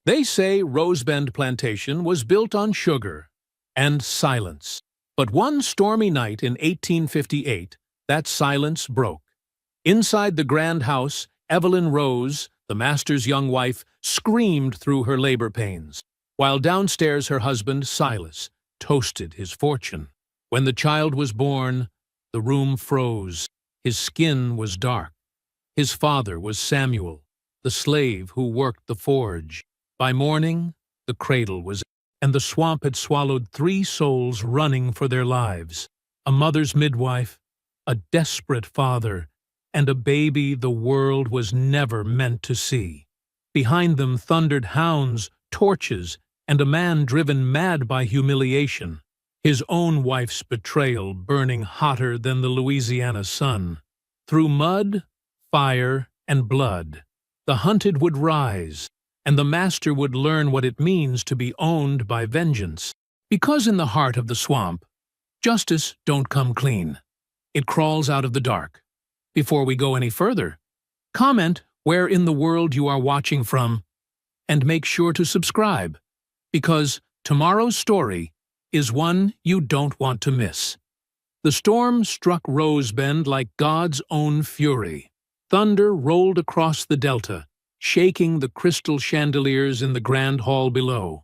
They say Rosebend Plantation was built on sugar and silence. But one stormy night in 1858, that silence broke. Inside the grand house, Evelyn Rose, the master's young wife, screamed through her labor pains, while downstairs her husband, Silas, toasted his fortune. When the child was born, the room froze. His skin was dark. His father was Samuel, the slave who worked the forge. By morning, the cradle was, and the swamp had swallowed 3 souls running for their lives: a mother's midwife, a desperate father, and a baby the world was never meant to see. Behind them thundered hounds, torches, and a man driven mad by humiliation, his own wife's betrayal burning hotter than the Louisiana sun. Through mud, fire, and blood, the hunted would rise, and the master would learn what it means to be owned by vengeance. Because in the heart of the swamp, justice don't come clean. It crawls out of the dark. Before we go any further, comment where in the world you are watching from, and make sure to subscribe, because tomorrow's story is one you don't want to miss. The storm struck Rosebend like God's own fury. Thunder rolled across the delta, shaking the crystal chandeliers in the grand hall below.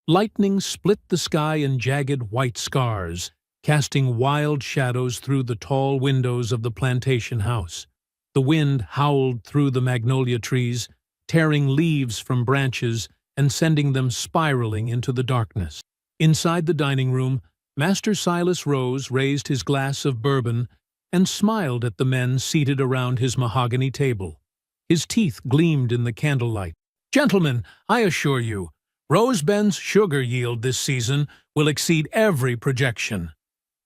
Lightning split the sky in jagged white scars, casting wild shadows through the tall windows of the plantation house. The wind howled through the magnolia trees, tearing leaves from branches and sending them spiraling into the darkness. Inside the dining room, Master Silas Rose raised his glass of bourbon and smiled at the men seated around his mahogany table. His teeth gleamed in the candlelight. "Gentlemen, I assure you, Rosebend's sugar yield this season will exceed every projection.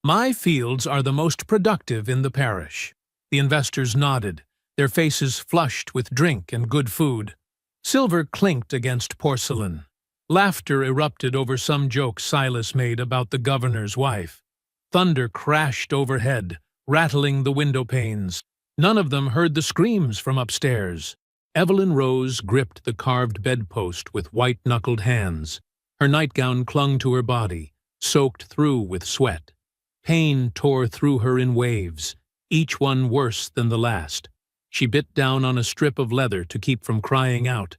My fields are the most productive in the parish." The investors nodded, their faces flushed with drink and good food. Silver clinked against porcelain. Laughter erupted over some joke Silas made about the governor's wife. Thunder crashed overhead, rattling the window panes. None of them heard the screams from upstairs. Evelyn Rose gripped the carved bedpost with white-knuckled hands. Her nightgown clung to her body, soaked through with sweat. Pain tore through her in waves, each one worse than the last. She bit down on a strip of leather to keep from crying out,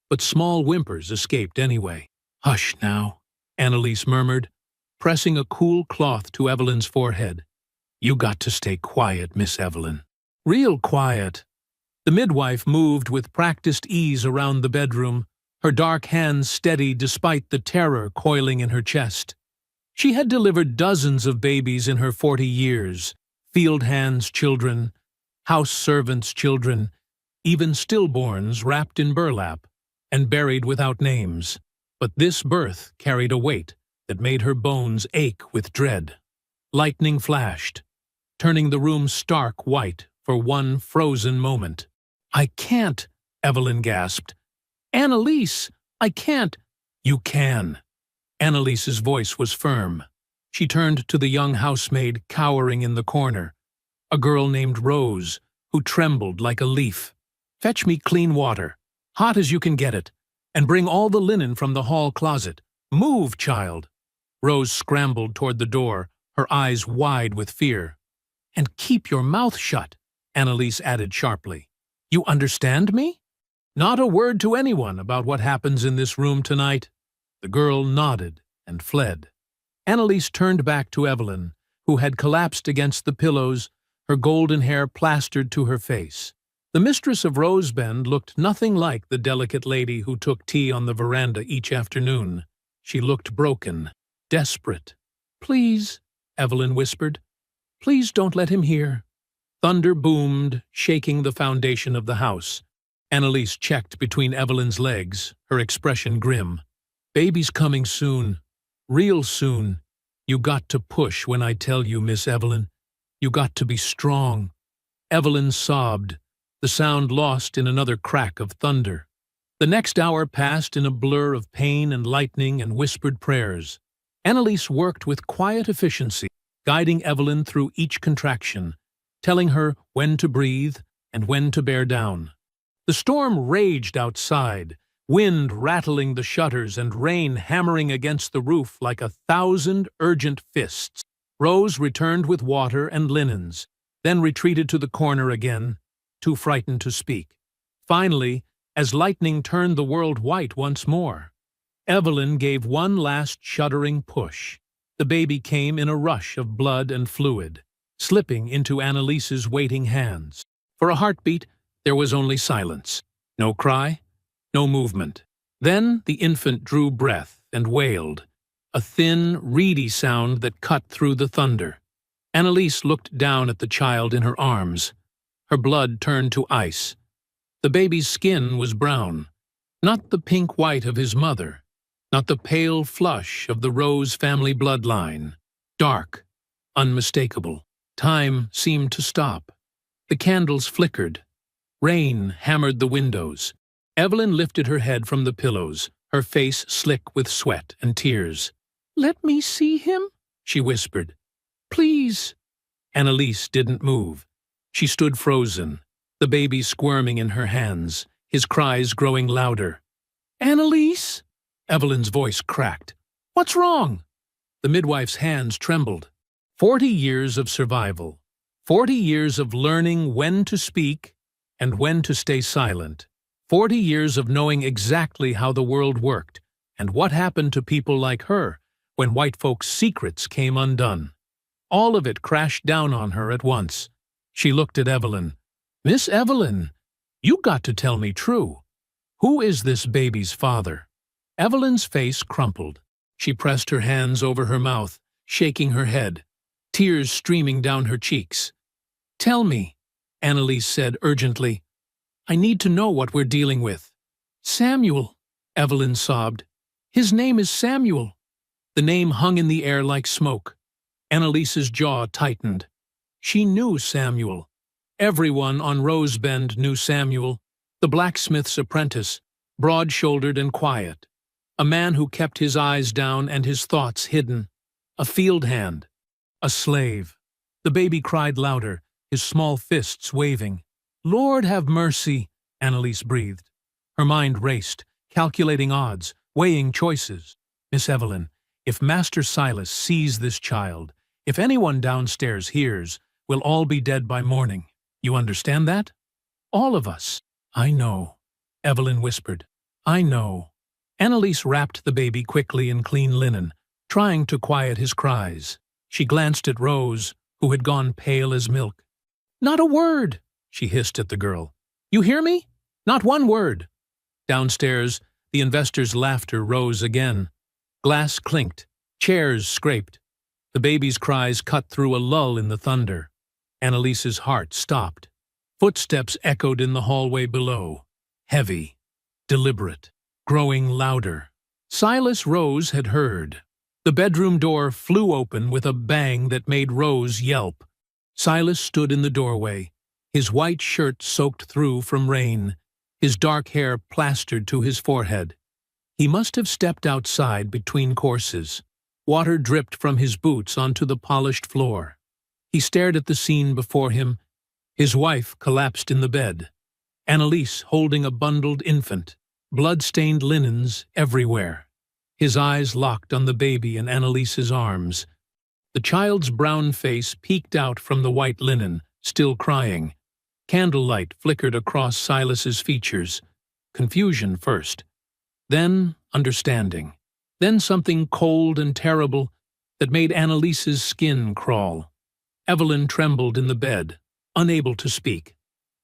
but small whimpers escaped anyway. "Hush now," Annalise murmured, pressing a cool cloth to Evelyn's forehead. "You got to stay quiet, Miss Evelyn. Real quiet." The midwife moved with practiced ease around the bedroom, her dark hands steady despite the terror coiling in her chest. She had delivered dozens of babies in her 40 years, field hands' children, house servants' children, even stillborns wrapped in burlap and buried without names. But this birth carried a weight that made her bones ache with dread. Lightning flashed, turning the room stark white for one frozen moment. "I can't," Evelyn gasped. "Annalise, I can't." "You can." Annalise's voice was firm. She turned to the young housemaid cowering in the corner, a girl named Rose, who trembled like a leaf. "Fetch me clean water, hot as you can get it, and bring all the linen from the hall closet. Move, child." Rose scrambled toward the door, her eyes wide with fear. "And keep your mouth shut," Annalise added sharply. "You understand me? Not a word to anyone about what happens in this room tonight." The girl nodded and fled. Annalise turned back to Evelyn, who had collapsed against the pillows, her golden hair plastered to her face. The mistress of Rosebend looked nothing like the delicate lady who took tea on the veranda each afternoon. She looked broken, desperate. "Please," Evelyn whispered, "please don't let him hear." Thunder boomed, shaking the foundation of the house. Annalise checked between Evelyn's legs, her expression grim. "Baby's coming soon. Real soon. You got to push when I tell you, Miss Evelyn. You got to be strong." Evelyn sobbed, the sound lost in another crack of thunder. The next hour passed in a blur of pain and lightning and whispered prayers. Annalise worked with quiet efficiency, guiding Evelyn through each contraction, telling her when to breathe and when to bear down. The storm raged outside, wind rattling the shutters and rain hammering against the roof like 1,000 urgent fists. Rose returned with water and linens, then retreated to the corner again, too frightened to speak. Finally, as lightning turned the world white once more, Evelyn gave one last shuddering push. The baby came in a rush of blood and fluid, slipping into Annalise's waiting hands. For a heartbeat, there was only silence. No cry, no movement. Then the infant drew breath and wailed, a thin, reedy sound that cut through the thunder. Annalise looked down at the child in her arms. Her blood turned to ice. The baby's skin was brown, not the pink white of his mother, not the pale flush of the Rose family bloodline. Dark, unmistakable. Time seemed to stop. The candles flickered. Rain hammered the windows. Evelyn lifted her head from the pillows, her face slick with sweat and tears. "Let me see him," she whispered. "Please." Annalise didn't move. She stood frozen, the baby squirming in her hands, his cries growing louder. "Annalise?" Evelyn's voice cracked. "What's wrong?" The midwife's hands trembled. 40 years of survival. 40 years of learning when to speak and when to stay silent. 40 years of knowing exactly how the world worked and what happened to people like her when white folks' secrets came undone. All of it crashed down on her at once. She looked at Evelyn. "Miss Evelyn, you got to tell me true. Who is this baby's father?" Evelyn's face crumpled. She pressed her hands over her mouth, shaking her head, tears streaming down her cheeks. "Tell me," Annalise said urgently. "I need to know what we're dealing with." "Samuel," Evelyn sobbed. "His name is Samuel." The name hung in the air like smoke. Annalise's jaw tightened. She knew Samuel. Everyone on Rosebend knew Samuel, the blacksmith's apprentice, broad-shouldered and quiet. A man who kept his eyes down and his thoughts hidden. A field hand. A slave. The baby cried louder, his small fists waving. "Lord have mercy," Annalise breathed. Her mind raced, calculating odds, weighing choices. "Miss Evelyn, if Master Silas sees this child, if anyone downstairs hears, we'll all be dead by morning. You understand that?" "All of us." "I know," Evelyn whispered. "I know." Annalise wrapped the baby quickly in clean linen, trying to quiet his cries. She glanced at Rose, who had gone pale as milk. "Not a word," she hissed at the girl. "You hear me? Not one word." Downstairs, the investor's laughter rose again. Glass clinked. Chairs scraped. The baby's cries cut through a lull in the thunder. Annalise's heart stopped. Footsteps echoed in the hallway below. Heavy, deliberate, growing louder. Silas Rose had heard. The bedroom door flew open with a bang that made Rose yelp. Silas stood in the doorway, his white shirt soaked through from rain, his dark hair plastered to his forehead. He must have stepped outside between courses. Water dripped from his boots onto the polished floor. He stared at the scene before him. His wife collapsed in the bed. Annalise holding a bundled infant. Blood-stained linens everywhere. His eyes locked on the baby in Annalise's arms. The child's brown face peeked out from the white linen, still crying. Candlelight flickered across Silas's features. Confusion first. Then understanding. Then something cold and terrible that made Annalise's skin crawl. Evelyn trembled in the bed, unable to speak.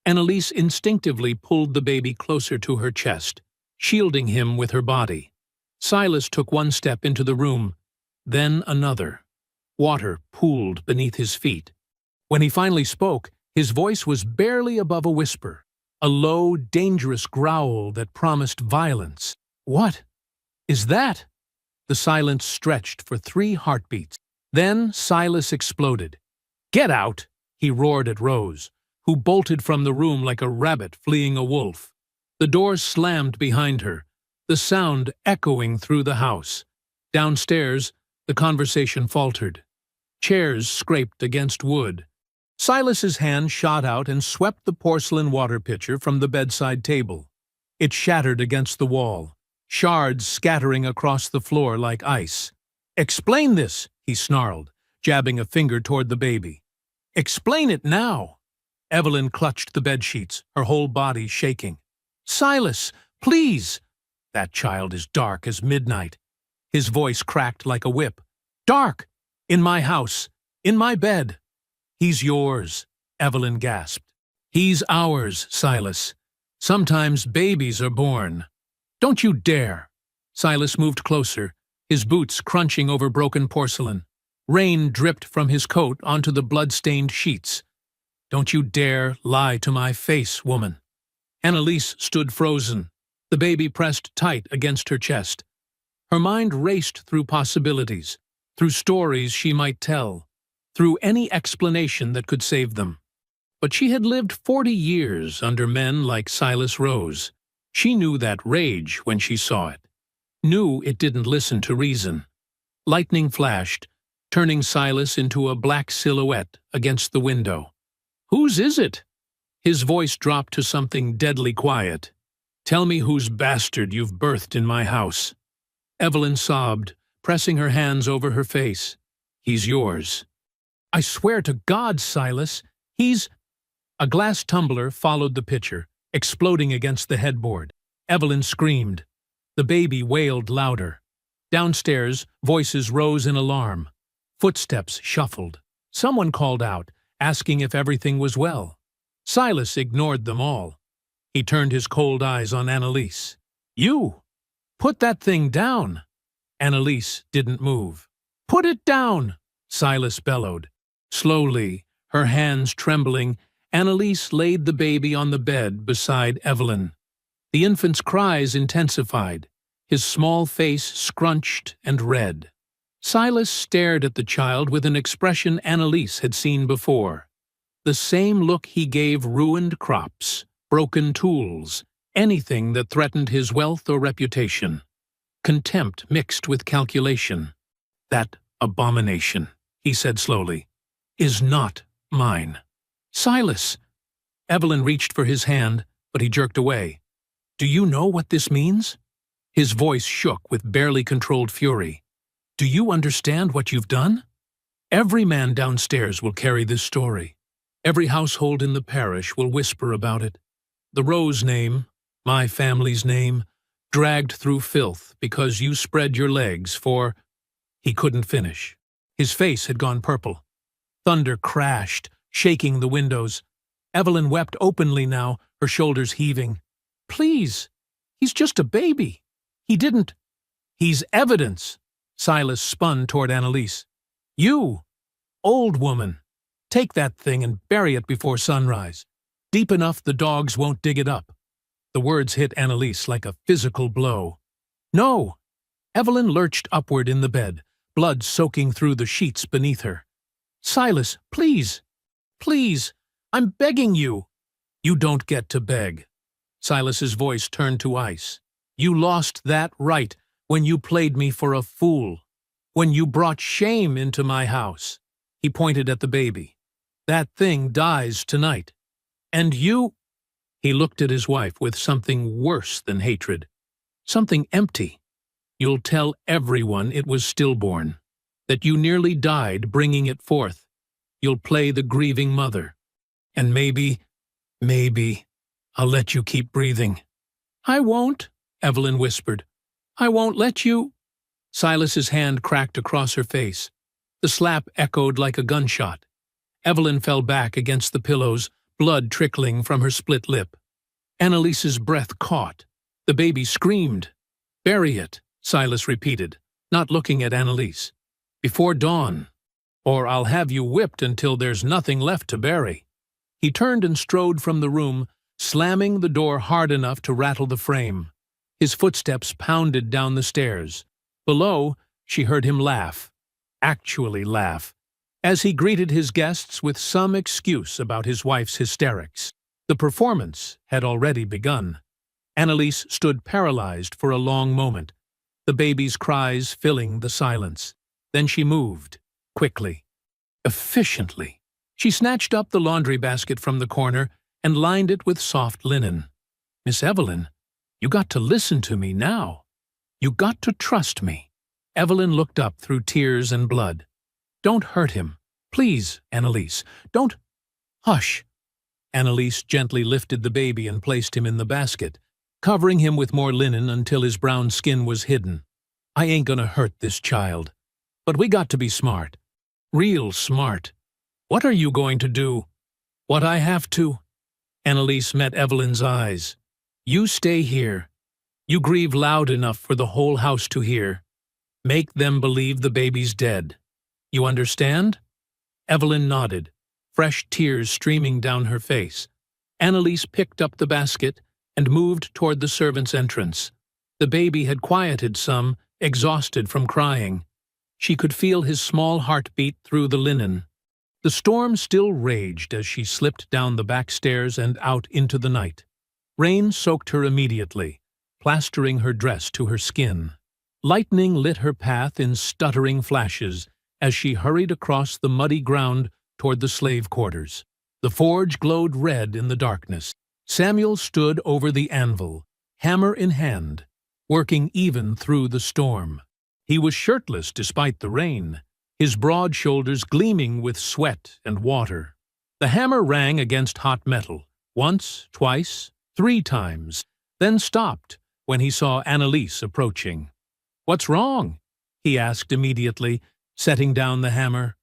Annalise instinctively pulled the baby closer to her chest, shielding him with her body. Silas took one step into the room, then another. Water pooled beneath his feet. When he finally spoke, his voice was barely above a whisper, a low, dangerous growl that promised violence. "What is that?" The silence stretched for 3 heartbeats. Then Silas exploded. "Get out!" he roared at Rose, who bolted from the room like a rabbit fleeing a wolf. The door slammed behind her, the sound echoing through the house. Downstairs, the conversation faltered. Chairs scraped against wood. Silas's hand shot out and swept the porcelain water pitcher from the bedside table. It shattered against the wall, shards scattering across the floor like ice. "Explain this," he snarled, jabbing a finger toward the baby. "Explain it now." Evelyn clutched the bedsheets, her whole body shaking. "Silas, please!" "That child is dark as midnight." His voice cracked like a whip. "Dark! In my house, in my bed." "He's yours," Evelyn gasped. "He's ours, Silas. Sometimes babies are born." "Don't you dare!" Silas moved closer, his boots crunching over broken porcelain. Rain dripped from his coat onto the blood-stained sheets. "Don't you dare lie to my face, woman." Annalise stood frozen, the baby pressed tight against her chest. Her mind raced through possibilities, through stories she might tell, through any explanation that could save them. But she had lived 40 years under men like Silas Rose. She knew that rage when she saw it, knew it didn't listen to reason. Lightning flashed, turning Silas into a black silhouette against the window. "Whose is it?" His voice dropped to something deadly quiet. "Tell me whose bastard you've birthed in my house." Evelyn sobbed, pressing her hands over her face. "He's yours." "I swear to God, Silas, he's—" A glass tumbler followed the pitcher, exploding against the headboard. Evelyn screamed. The baby wailed louder. Downstairs, voices rose in alarm. Footsteps shuffled. Someone called out, asking if everything was well. Silas ignored them all. He turned his cold eyes on Annalise. "You! Put that thing down!" Annalise didn't move. "Put it down!" Silas bellowed. Slowly, her hands trembling, Annalise laid the baby on the bed beside Evelyn. The infant's cries intensified, his small face scrunched and red. Silas stared at the child with an expression Annalise had seen before. The same look he gave ruined crops, broken tools, anything that threatened his wealth or reputation. Contempt mixed with calculation. "That abomination," he said slowly, "is not mine." "Silas!" Evelyn reached for his hand, but he jerked away. "Do you know what this means?" His voice shook with barely controlled fury. "Do you understand what you've done? Every man downstairs will carry this story. Every household in the parish will whisper about it. The Rose name, my family's name, dragged through filth because you spread your legs for—" He couldn't finish. His face had gone purple. Thunder crashed, shaking the windows. Evelyn wept openly now, her shoulders heaving. "Please, he's just a baby. He didn't—" "He's evidence!" Silas spun toward Annalise. "You, old woman, take that thing and bury it before sunrise. Deep enough the dogs won't dig it up." The words hit Annalise like a physical blow. "No!" Evelyn lurched upward in the bed, blood soaking through the sheets beneath her. "Silas, please! Please! I'm begging you!" "You don't get to beg." Silas's voice turned to ice. "You lost that right when you played me for a fool. When you brought shame into my house." He pointed at the baby. "That thing dies tonight. And you—" He looked at his wife with something worse than hatred. Something empty. "You'll tell everyone it was stillborn. That you nearly died bringing it forth. You'll play the grieving mother. And maybe, I'll let you keep breathing." "I won't," Evelyn whispered. "I won't let you—" Silas's hand cracked across her face. The slap echoed like a gunshot. Evelyn fell back against the pillows, blood trickling from her split lip. Annalise's breath caught. The baby screamed. "Bury it," Silas repeated, not looking at Annalise. "Before dawn, or I'll have you whipped until there's nothing left to bury." He turned and strode from the room, slamming the door hard enough to rattle the frame. His footsteps pounded down the stairs. Below, she heard him laugh. Actually laugh, as he greeted his guests with some excuse about his wife's hysterics. The performance had already begun. Annalise stood paralyzed for a long moment, the baby's cries filling the silence. Then she moved, quickly, efficiently. She snatched up the laundry basket from the corner and lined it with soft linen. "Miss Evelyn, You got to listen to me now. You got to trust me." Evelyn looked up through tears and blood. "Don't hurt him. Please, Annalise. Don't—" "Hush." Annalise gently lifted the baby and placed him in the basket, covering him with more linen until his brown skin was hidden. "I ain't gonna hurt this child. But we got to be smart. Real smart. What are you going to do?" "What I have to." Annalise met Evelyn's eyes. "You stay here. You grieve loud enough for the whole house to hear. Make them believe the baby's dead. You understand?" Evelyn nodded, fresh tears streaming down her face. Annalise picked up the basket and moved toward the servants' entrance. The baby had quieted some, exhausted from crying. She could feel his small heart beat through the linen. The storm still raged as she slipped down the back stairs and out into the night. Rain soaked her immediately, plastering her dress to her skin. Lightning lit her path in stuttering flashes as she hurried across the muddy ground toward the slave quarters. The forge glowed red in the darkness. Samuel stood over the anvil, hammer in hand, working even through the storm. He was shirtless despite the rain, his broad shoulders gleaming with sweat and water. The hammer rang against hot metal, once, twice, 3 times, then stopped when he saw Annalise approaching. "What's wrong?" he asked immediately, setting down the hammer.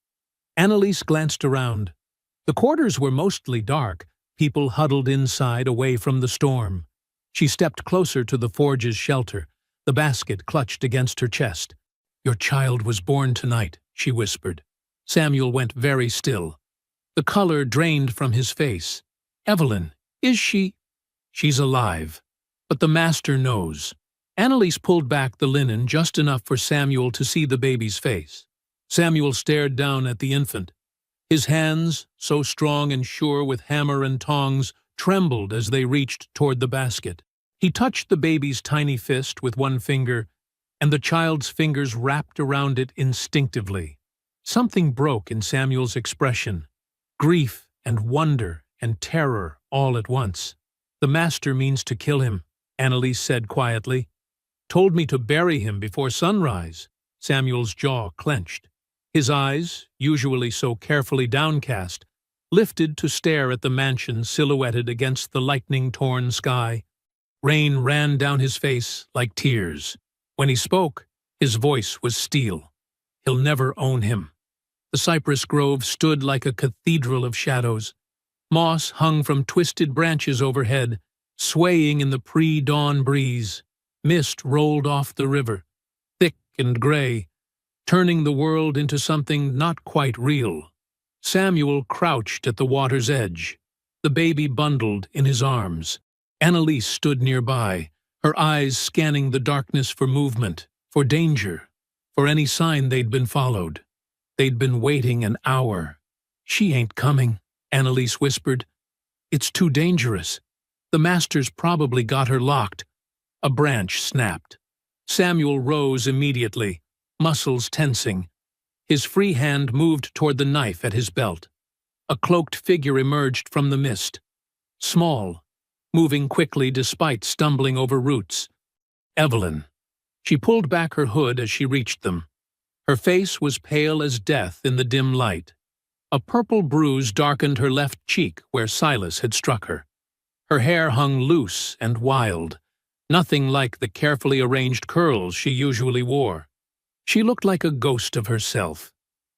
Annalise glanced around. The quarters were mostly dark, people huddled inside away from the storm. She stepped closer to the forge's shelter, the basket clutched against her chest. "Your child was born tonight," she whispered. Samuel went very still. The color drained from his face. "Evelyn, is she—" "She's alive. But the master knows." Annalise pulled back the linen just enough for Samuel to see the baby's face. Samuel stared down at the infant. His hands, so strong and sure with hammer and tongs, trembled as they reached toward the basket. He touched the baby's tiny fist with one finger, and the child's fingers wrapped around it instinctively. Something broke in Samuel's expression. Grief and wonder and terror all at once. "The master means to kill him," Annalise said quietly. "Told me to bury him before sunrise." Samuel's jaw clenched. His eyes, usually so carefully downcast, lifted to stare at the mansion silhouetted against the lightning-torn sky. Rain ran down his face like tears. When he spoke, his voice was steel. "He'll never own him." The cypress grove stood like a cathedral of shadows. Moss hung from twisted branches overhead, swaying in the pre-dawn breeze. Mist rolled off the river, thick and gray, turning the world into something not quite real. Samuel crouched at the water's edge, the baby bundled in his arms. Annalise stood nearby, her eyes scanning the darkness for movement, for danger, for any sign they'd been followed. They'd been waiting an hour. "She ain't coming," Annalise whispered. "It's too dangerous. The master's probably got her locked." A branch snapped. Samuel rose immediately, muscles tensing. His free hand moved toward the knife at his belt. A cloaked figure emerged from the mist. Small, moving quickly despite stumbling over roots. Evelyn. She pulled back her hood as she reached them. Her face was pale as death in the dim light. A purple bruise darkened her left cheek where Silas had struck her. Her hair hung loose and wild, nothing like the carefully arranged curls she usually wore. She looked like a ghost of herself.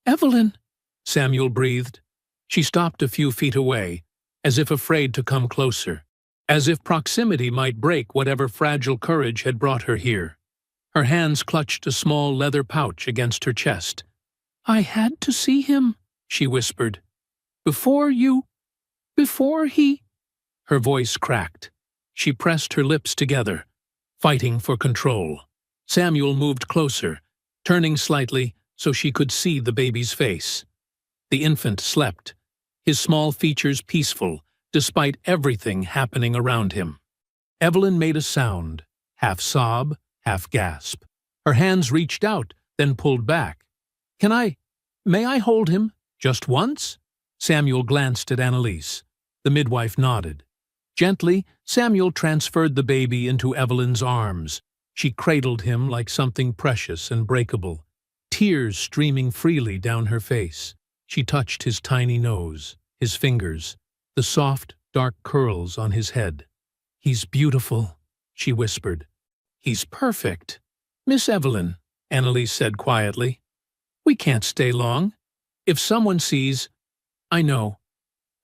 "Evelyn," Samuel breathed. She stopped a few feet away, as if afraid to come closer, as if proximity might break whatever fragile courage had brought her here. Her hands clutched a small leather pouch against her chest. "I had to see him," she whispered. Before he—" Her voice cracked. She pressed her lips together, fighting for control. Samuel moved closer, turning slightly so she could see the baby's face. The infant slept, his small features peaceful, despite everything happening around him. Evelyn made a sound, half sob, half gasp. Her hands reached out, then pulled back. May I hold him? Just once?" Samuel glanced at Annalise. The midwife nodded. Gently, Samuel transferred the baby into Evelyn's arms. She cradled him like something precious and breakable, tears streaming freely down her face. She touched his tiny nose, his fingers, the soft, dark curls on his head. "He's beautiful," she whispered. "He's perfect." "Miss Evelyn," Annalise said quietly, "we can't stay long. If someone sees—" "I know."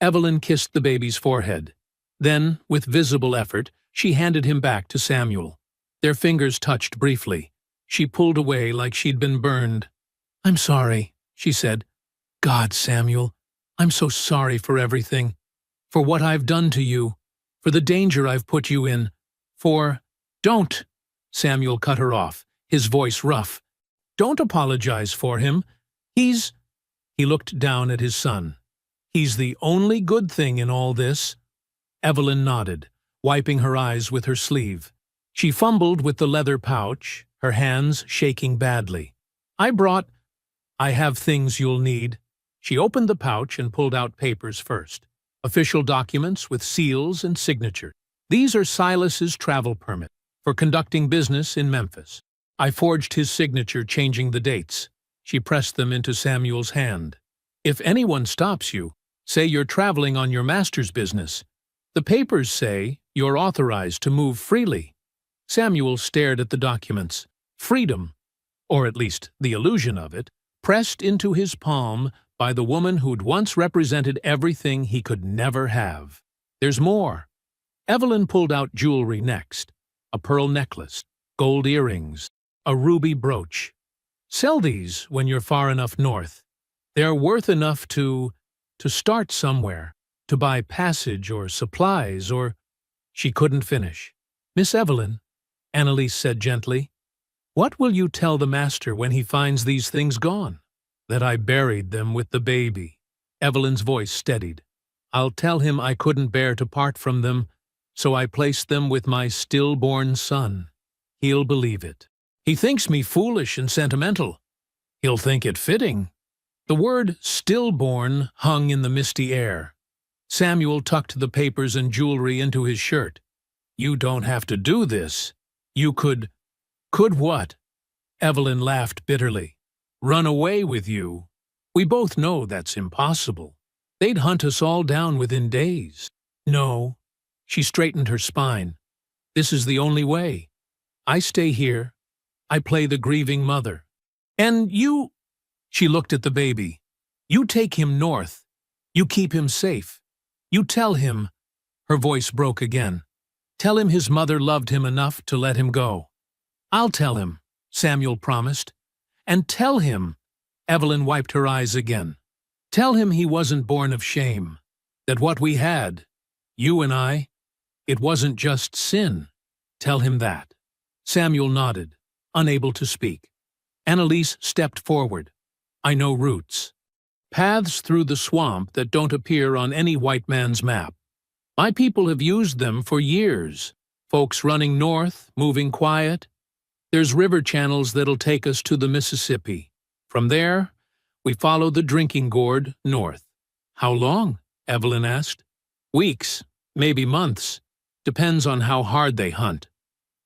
Evelyn kissed the baby's forehead. Then, with visible effort, she handed him back to Samuel. Their fingers touched briefly. She pulled away like she'd been burned. "I'm sorry," she said. "God, Samuel, I'm so sorry for everything. For what I've done to you. For the danger I've put you in. For—" "Don't!" Samuel cut her off, his voice rough. "Don't apologize for him. He's—" He looked down at his son. "He's the only good thing in all this." Evelyn nodded, wiping her eyes with her sleeve. She fumbled with the leather pouch, her hands shaking badly. I have things you'll need." She opened the pouch and pulled out papers first. Official documents with seals and signatures. "These are Silas's travel permit for conducting business in Memphis. I forged his signature changing the dates." She pressed them into Samuel's hand. "If anyone stops you, say you're traveling on your master's business. The papers say you're authorized to move freely." Samuel stared at the documents. Freedom, or at least the illusion of it, pressed into his palm by the woman who'd once represented everything he could never have. "There's more." Evelyn pulled out jewelry next. A pearl necklace, gold earrings, a ruby brooch. "Sell these when you're far enough north. They're worth enough to start somewhere, to buy passage or supplies or—" She couldn't finish. "Miss Evelyn," Annalise said gently, "what will you tell the master when he finds these things gone?" "That I buried them with the baby." Evelyn's voice steadied. "I'll tell him I couldn't bear to part from them, so I placed them with my stillborn son. He'll believe it. He thinks me foolish and sentimental. He'll think it fitting." The word stillborn hung in the misty air. Samuel tucked the papers and jewelry into his shirt. "You don't have to do this. You could—" "Could what?" Evelyn laughed bitterly. "Run away with you. We both know that's impossible. They'd hunt us all down within days." "No." She straightened her spine. "This is the only way. I stay here. I play the grieving mother. And you—" She looked at the baby. "You take him north. You keep him safe. You tell him—" Her voice broke again. "Tell him his mother loved him enough to let him go." "I'll tell him," Samuel promised. "And tell him—" Evelyn wiped her eyes again. "Tell him he wasn't born of shame. That what we had, you and I, it wasn't just sin. Tell him that." Samuel nodded, unable to speak. Annalise stepped forward. "I know routes. Paths through the swamp that don't appear on any white man's map. My people have used them for years. Folks running north, moving quiet. There's river channels that'll take us to the Mississippi. From there, we follow the drinking gourd north." "How long?" Evelyn asked. "Weeks, maybe months. Depends on how hard they hunt."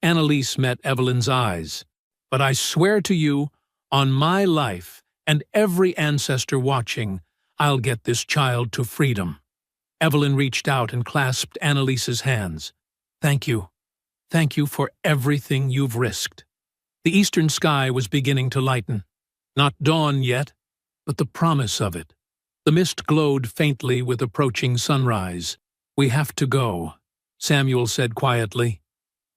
Annalise met Evelyn's eyes. "But I swear to you, on my life and every ancestor watching, I'll get this child to freedom." Evelyn reached out and clasped Annalise's hands. "Thank you. Thank you for everything you've risked." The eastern sky was beginning to lighten. Not dawn yet, but the promise of it. The mist glowed faintly with approaching sunrise. "We have to go," Samuel said quietly.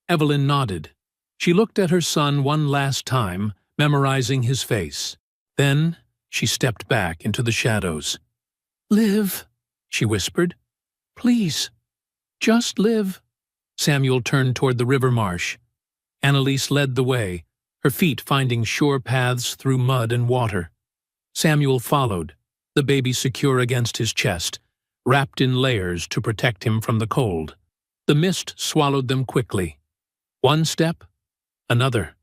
Evelyn nodded. She looked at her son one last time, memorizing his face. Then she stepped back into the shadows. "Live," she whispered. "Please, just live." Samuel turned toward the river marsh. Annalise led the way, her feet finding sure paths through mud and water. Samuel followed, the baby secure against his chest, wrapped in layers to protect him from the cold. The mist swallowed them quickly. One step, another.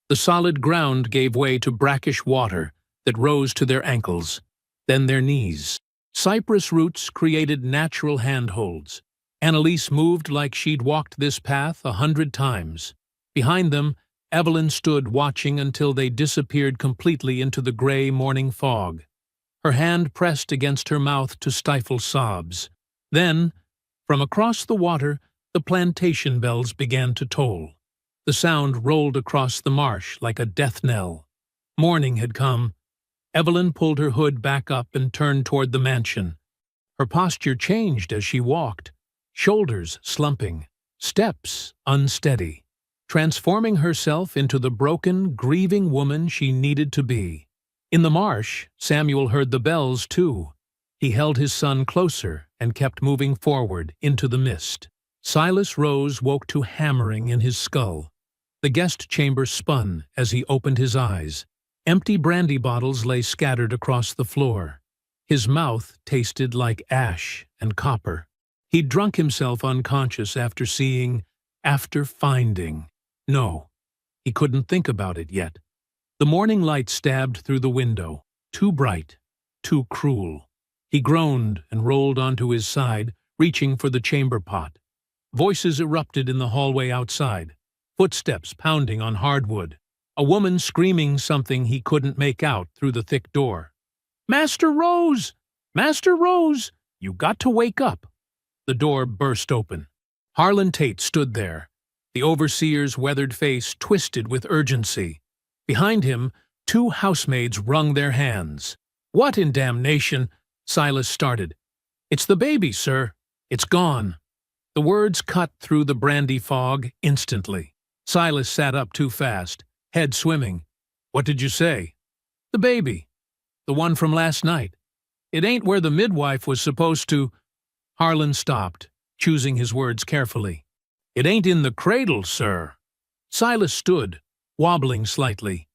The solid ground gave way to brackish water that rose to their ankles, then their knees. Cypress roots created natural handholds. Annalise moved like she'd walked this path 100 times. Behind them, Evelyn stood watching until they disappeared completely into the gray morning fog. Her hand pressed against her mouth to stifle sobs. Then, from across the water, the plantation bells began to toll. The sound rolled across the marsh like a death knell. Morning had come. Evelyn pulled her hood back up and turned toward the mansion. Her posture changed as she walked, shoulders slumping, steps unsteady, transforming herself into the broken, grieving woman she needed to be. In the marsh, Samuel heard the bells, too. He held his son closer and kept moving forward into the mist. Silas Rose woke to hammering in his skull. The guest chamber spun as he opened his eyes. Empty brandy bottles lay scattered across the floor. His mouth tasted like ash and copper. He'd drunk himself unconscious after finding. No, he couldn't think about it yet. The morning light stabbed through the window, too bright, too cruel. He groaned and rolled onto his side, reaching for the chamber pot. Voices erupted in the hallway outside, footsteps pounding on hardwood. A woman screaming something he couldn't make out through the thick door. "Master Rose! Master Rose! You got to wake up!" The door burst open. Harlan Tate stood there, the overseer's weathered face twisted with urgency. Behind him, 2 housemaids wrung their hands. "What in damnation?" Silas started. "It's the baby, sir. It's gone." The words cut through the brandy fog instantly. Silas sat up too fast, head swimming. "What did you say?" "The baby. The one from last night. It ain't where the midwife was supposed to—" Harlan stopped, choosing his words carefully. "It ain't in the cradle, sir." Silas stood, wobbling slightly.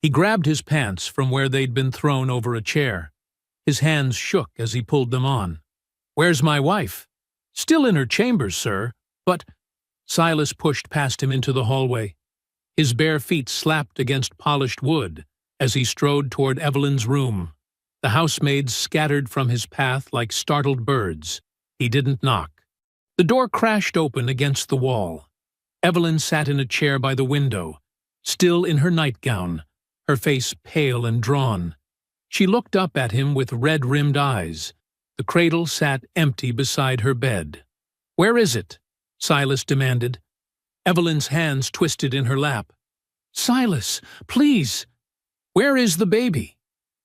He grabbed his pants from where they'd been thrown over a chair. His hands shook as he pulled them on. "Where's my wife?" "Still in her chambers, sir, but—" Silas pushed past him into the hallway. His bare feet slapped against polished wood as he strode toward Evelyn's room. The housemaids scattered from his path like startled birds. He didn't knock. The door crashed open against the wall. Evelyn sat in a chair by the window, still in her nightgown, her face pale and drawn. She looked up at him with red-rimmed eyes. The cradle sat empty beside her bed. "Where is it?" Silas demanded. Evelyn's hands twisted in her lap. "Silas, please! Where is the baby?"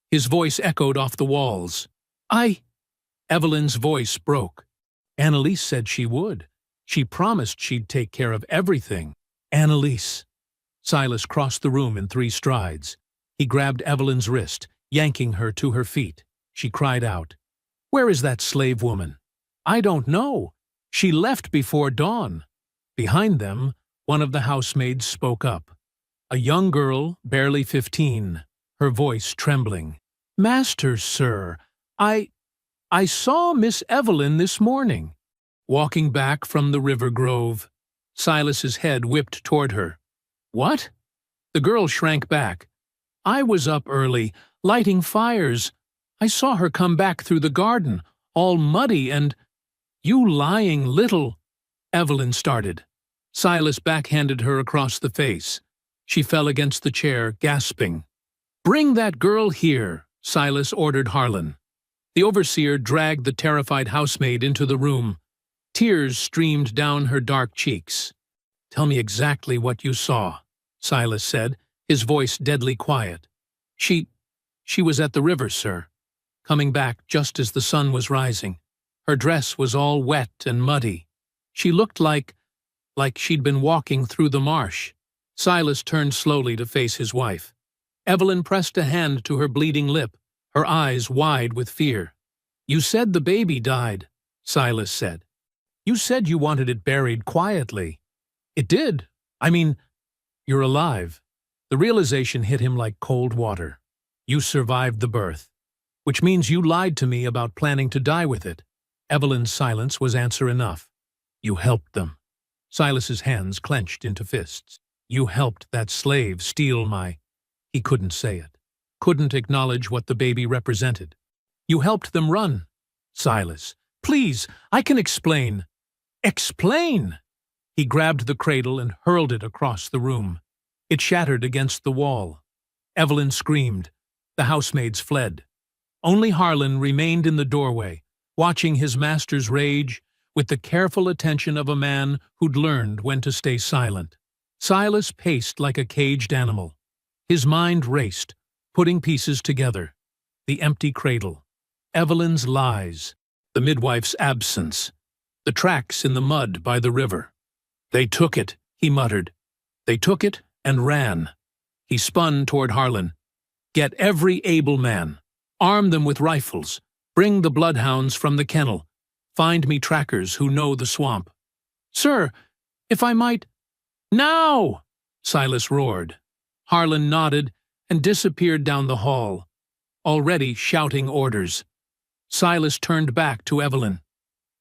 His voice echoed off the walls. Evelyn's voice broke. "Annalise said she would. She promised she'd take care of everything." "Annalise." Silas crossed the room in 3 strides. He grabbed Evelyn's wrist, yanking her to her feet. She cried out. "Where is that slave woman?" "I don't know. She left before dawn." Behind them, one of the housemaids spoke up. A young girl, barely 15, her voice trembling. "Master, sir, I saw Miss Evelyn this morning." Walking back from the river grove, Silas's head whipped toward her. "What?" The girl shrank back. "I was up early, lighting fires. I saw her come back through the garden, all muddy and—" "You lying little—" Evelyn started. Silas backhanded her across the face. She fell against the chair, gasping. "Bring that girl here," Silas ordered Harlan. The overseer dragged the terrified housemaid into the room. Tears streamed down her dark cheeks. "Tell me exactly what you saw," Silas said, his voice deadly quiet. She was at the river, sir, coming back just as the sun was rising. Her dress was all wet and muddy. She looked like she'd been walking through the marsh." Silas turned slowly to face his wife. Evelyn pressed a hand to her bleeding lip, her eyes wide with fear. "You said the baby died," Silas said. "You said you wanted it buried quietly." "It did. I mean, you're alive." The realization hit him like cold water. "You survived the birth, which means you lied to me about planning to die with it." Evelyn's silence was answer enough. "You helped them." Silas's hands clenched into fists. "You helped that slave steal my—" He couldn't say it, couldn't acknowledge what the baby represented. "You helped them run." "Silas, please, I can explain." Explain! He grabbed the cradle and hurled it across the room. It shattered against the wall. Evelyn screamed. The housemaids fled. Only Harlan remained in the doorway, watching his master's rage with the careful attention of a man who'd learned when to stay silent. Silas paced like a caged animal. His mind raced, putting pieces together. The empty cradle, Evelyn's lies, the midwife's absence, the tracks in the mud by the river. "They took it," he muttered. "They took it and ran." He spun toward Harlan. "Get every able man. Arm them with rifles. Bring the bloodhounds from the kennel. Find me trackers who know the swamp." "Sir, if I might—" "Now!" Silas roared. Harlan nodded and disappeared down the hall, already shouting orders. Silas turned back to Evelyn.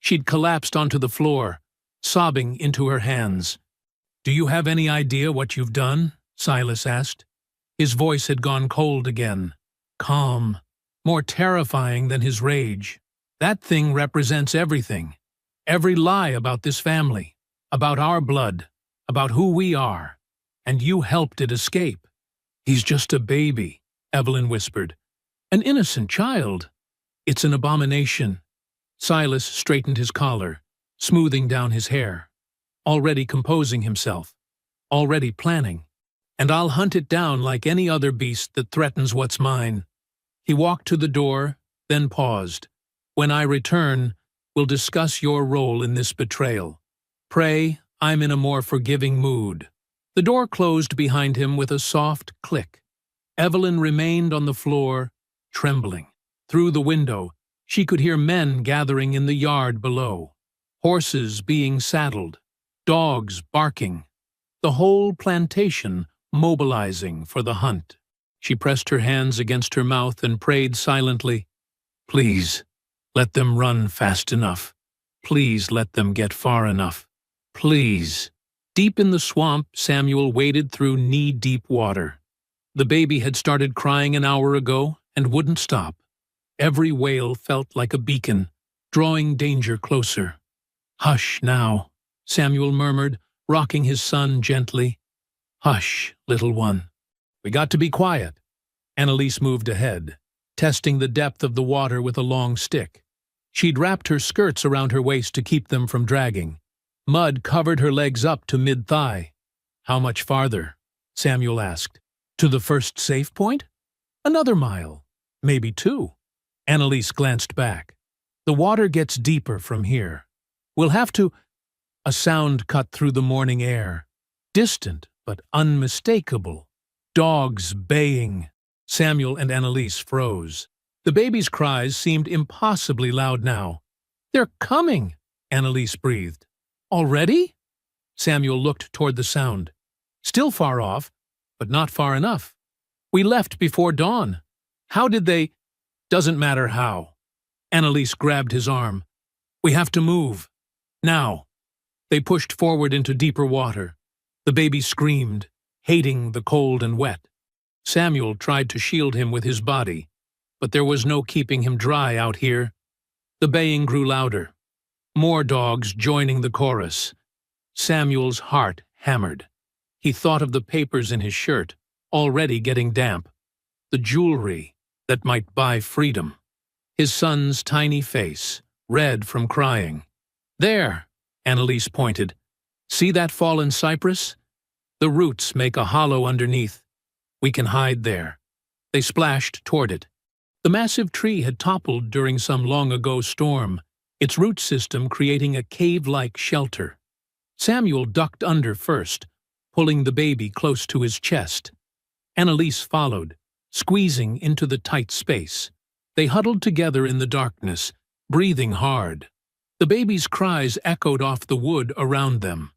She'd collapsed onto the floor, sobbing into her hands. "Do you have any idea what you've done?" Silas asked. His voice had gone cold again, calm, more terrifying than his rage. "That thing represents everything. Every lie about this family, about our blood, about who we are. And you helped it escape." "He's just a baby," Evelyn whispered. "An innocent child." "It's an abomination." Silas straightened his collar, smoothing down his hair, already composing himself, already planning. "And I'll hunt it down like any other beast that threatens what's mine." He walked to the door, then paused. "When I return, we'll discuss your role in this betrayal. Pray, I'm in a more forgiving mood." The door closed behind him with a soft click. Evelyn remained on the floor, trembling. Through the window, she could hear men gathering in the yard below, horses being saddled, dogs barking, the whole plantation mobilizing for the hunt. She pressed her hands against her mouth and prayed silently, "Please, let them run fast enough. Please let them get far enough. Please." Deep in the swamp, Samuel waded through knee-deep water. The baby had started crying an hour ago and wouldn't stop. Every wail felt like a beacon, drawing danger closer. "Hush now," Samuel murmured, rocking his son gently. "Hush, little one. We got to be quiet." Annalise moved ahead, testing the depth of the water with a long stick. She'd wrapped her skirts around her waist to keep them from dragging. Mud covered her legs up to mid-thigh. "How much farther?" Samuel asked. "To the first safe point?" "Another mile. Maybe 2. Annalise glanced back. "The water gets deeper from here. We'll have to—" A sound cut through the morning air. Distant, but unmistakable. Dogs baying. Samuel and Annalise froze. The baby's cries seemed impossibly loud now. "They're coming!" Annalise breathed. "Already?" Samuel looked toward the sound. "Still far off, but not far enough. We left before dawn. How did they—" "Doesn't matter how." Annalise grabbed his arm. "We have to move. Now." They pushed forward into deeper water. The baby screamed, hating the cold and wet. Samuel tried to shield him with his body, but there was no keeping him dry out here. The baying grew louder. More dogs joining the chorus. Samuel's heart hammered. He thought of the papers in his shirt, already getting damp. The jewelry that might buy freedom. His son's tiny face, red from crying. "There," Annalise pointed. "See that fallen cypress? The roots make a hollow underneath. We can hide there." They splashed toward it. The massive tree had toppled during some long-ago storm, its root system creating a cave-like shelter. Samuel ducked under first, pulling the baby close to his chest. Annalise followed, squeezing into the tight space. They huddled together in the darkness, breathing hard. The baby's cries echoed off the wood around them.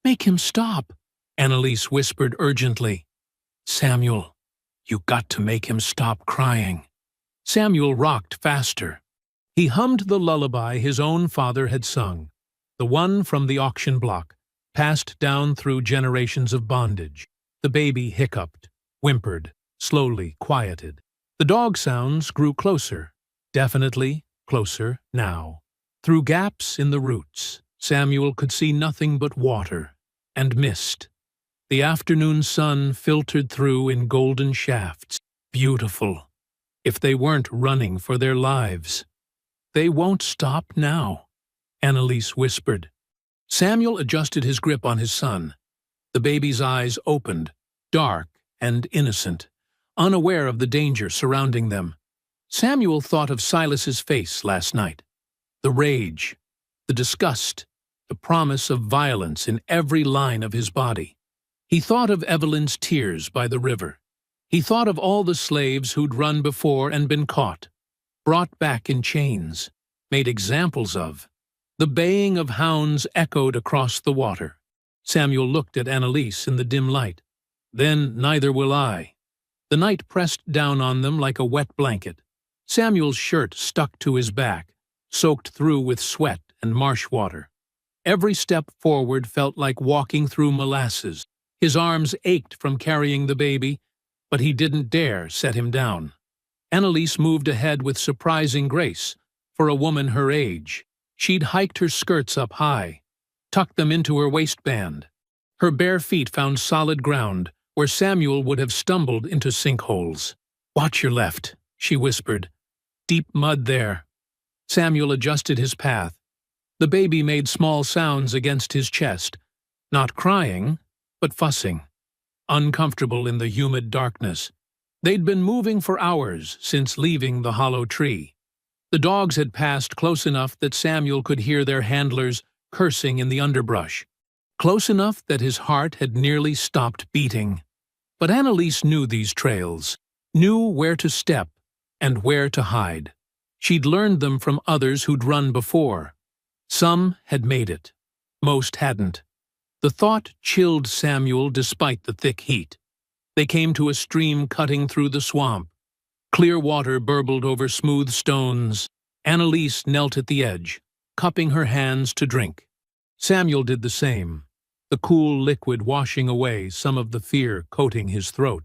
"Make him stop," Annalise whispered urgently. "Samuel, you got to make him stop crying." Samuel rocked faster. He hummed the lullaby his own father had sung, the one from the auction block, passed down through generations of bondage. The baby hiccuped, whimpered, slowly quieted. The dog sounds grew closer, definitely closer now. Through gaps in the roots, Samuel could see nothing but water and mist. The afternoon sun filtered through in golden shafts. Beautiful. If they weren't running for their lives. "They won't stop now," Annalise whispered. Samuel adjusted his grip on his son. The baby's eyes opened, dark and innocent, unaware of the danger surrounding them. Samuel thought of Silas's face last night. The rage, the disgust, the promise of violence in every line of his body. He thought of Evelyn's tears by the river. He thought of all the slaves who'd run before and been caught, brought back in chains, made examples of. The baying of hounds echoed across the water. Samuel looked at Annalise in the dim light. "Then neither will I." The night pressed down on them like a wet blanket. Samuel's shirt stuck to his back, soaked through with sweat and marsh water. Every step forward felt like walking through molasses. His arms ached from carrying the baby, but he didn't dare set him down. Annalise moved ahead with surprising grace for a woman her age. She'd hiked her skirts up high, tucked them into her waistband. Her bare feet found solid ground where Samuel would have stumbled into sinkholes. "Watch your left," she whispered. "Deep mud there." Samuel adjusted his path. The baby made small sounds against his chest, not crying, but fussing, uncomfortable in the humid darkness. They'd been moving for hours since leaving the hollow tree. The dogs had passed close enough that Samuel could hear their handlers cursing in the underbrush, close enough that his heart had nearly stopped beating. But Annalise knew these trails, knew where to step and where to hide. She'd learned them from others who'd run before. Some had made it. Most hadn't. The thought chilled Samuel despite the thick heat. They came to a stream cutting through the swamp. Clear water burbled over smooth stones. Annalise knelt at the edge, cupping her hands to drink. Samuel did the same, the cool liquid washing away some of the fear coating his throat.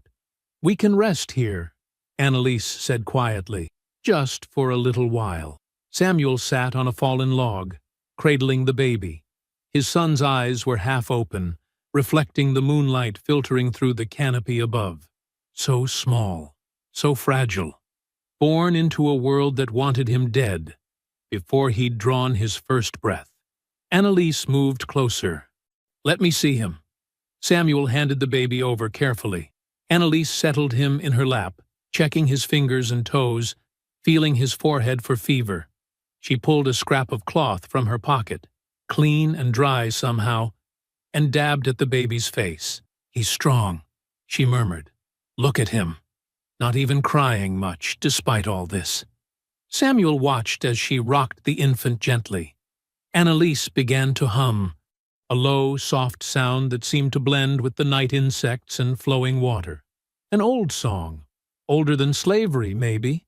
"We can rest here," Annalise said quietly, "just for a little while." Samuel sat on a fallen log, cradling the baby. His son's eyes were half open, reflecting the moonlight filtering through the canopy above. So small, so fragile, born into a world that wanted him dead before he'd drawn his first breath. Annalise moved closer. "Let me see him." Samuel handed the baby over carefully. Annalise settled him in her lap, checking his fingers and toes, feeling his forehead for fever. She pulled a scrap of cloth from her pocket, clean and dry somehow, and dabbed at the baby's face. "He's strong," she murmured. "Look at him. Not even crying much, despite all this." Samuel watched as she rocked the infant gently. Annalise began to hum, a low, soft sound that seemed to blend with the night insects and flowing water. An old song, older than slavery, maybe.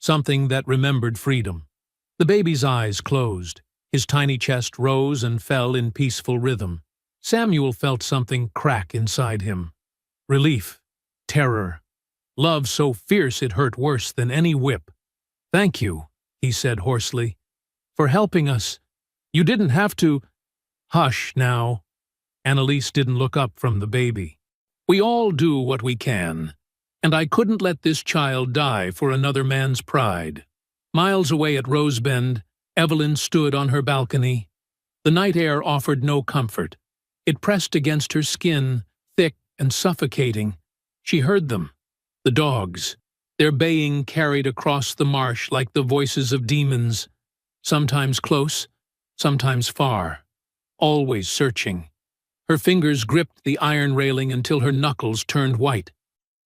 Something that remembered freedom. The baby's eyes closed. His tiny chest rose and fell in peaceful rhythm. Samuel felt something crack inside him. Relief, terror, love so fierce it hurt worse than any whip. "Thank you," he said hoarsely, "for helping us. You didn't have to—" "Hush now." Annalise didn't look up from the baby. "We all do what we can, and I couldn't let this child die for another man's pride." Miles away at Rosebend, Evelyn stood on her balcony. The night air offered no comfort. It pressed against her skin, thick and suffocating. She heard them, the dogs. Their baying carried across the marsh like the voices of demons, sometimes close, sometimes far, always searching. Her fingers gripped the iron railing until her knuckles turned white.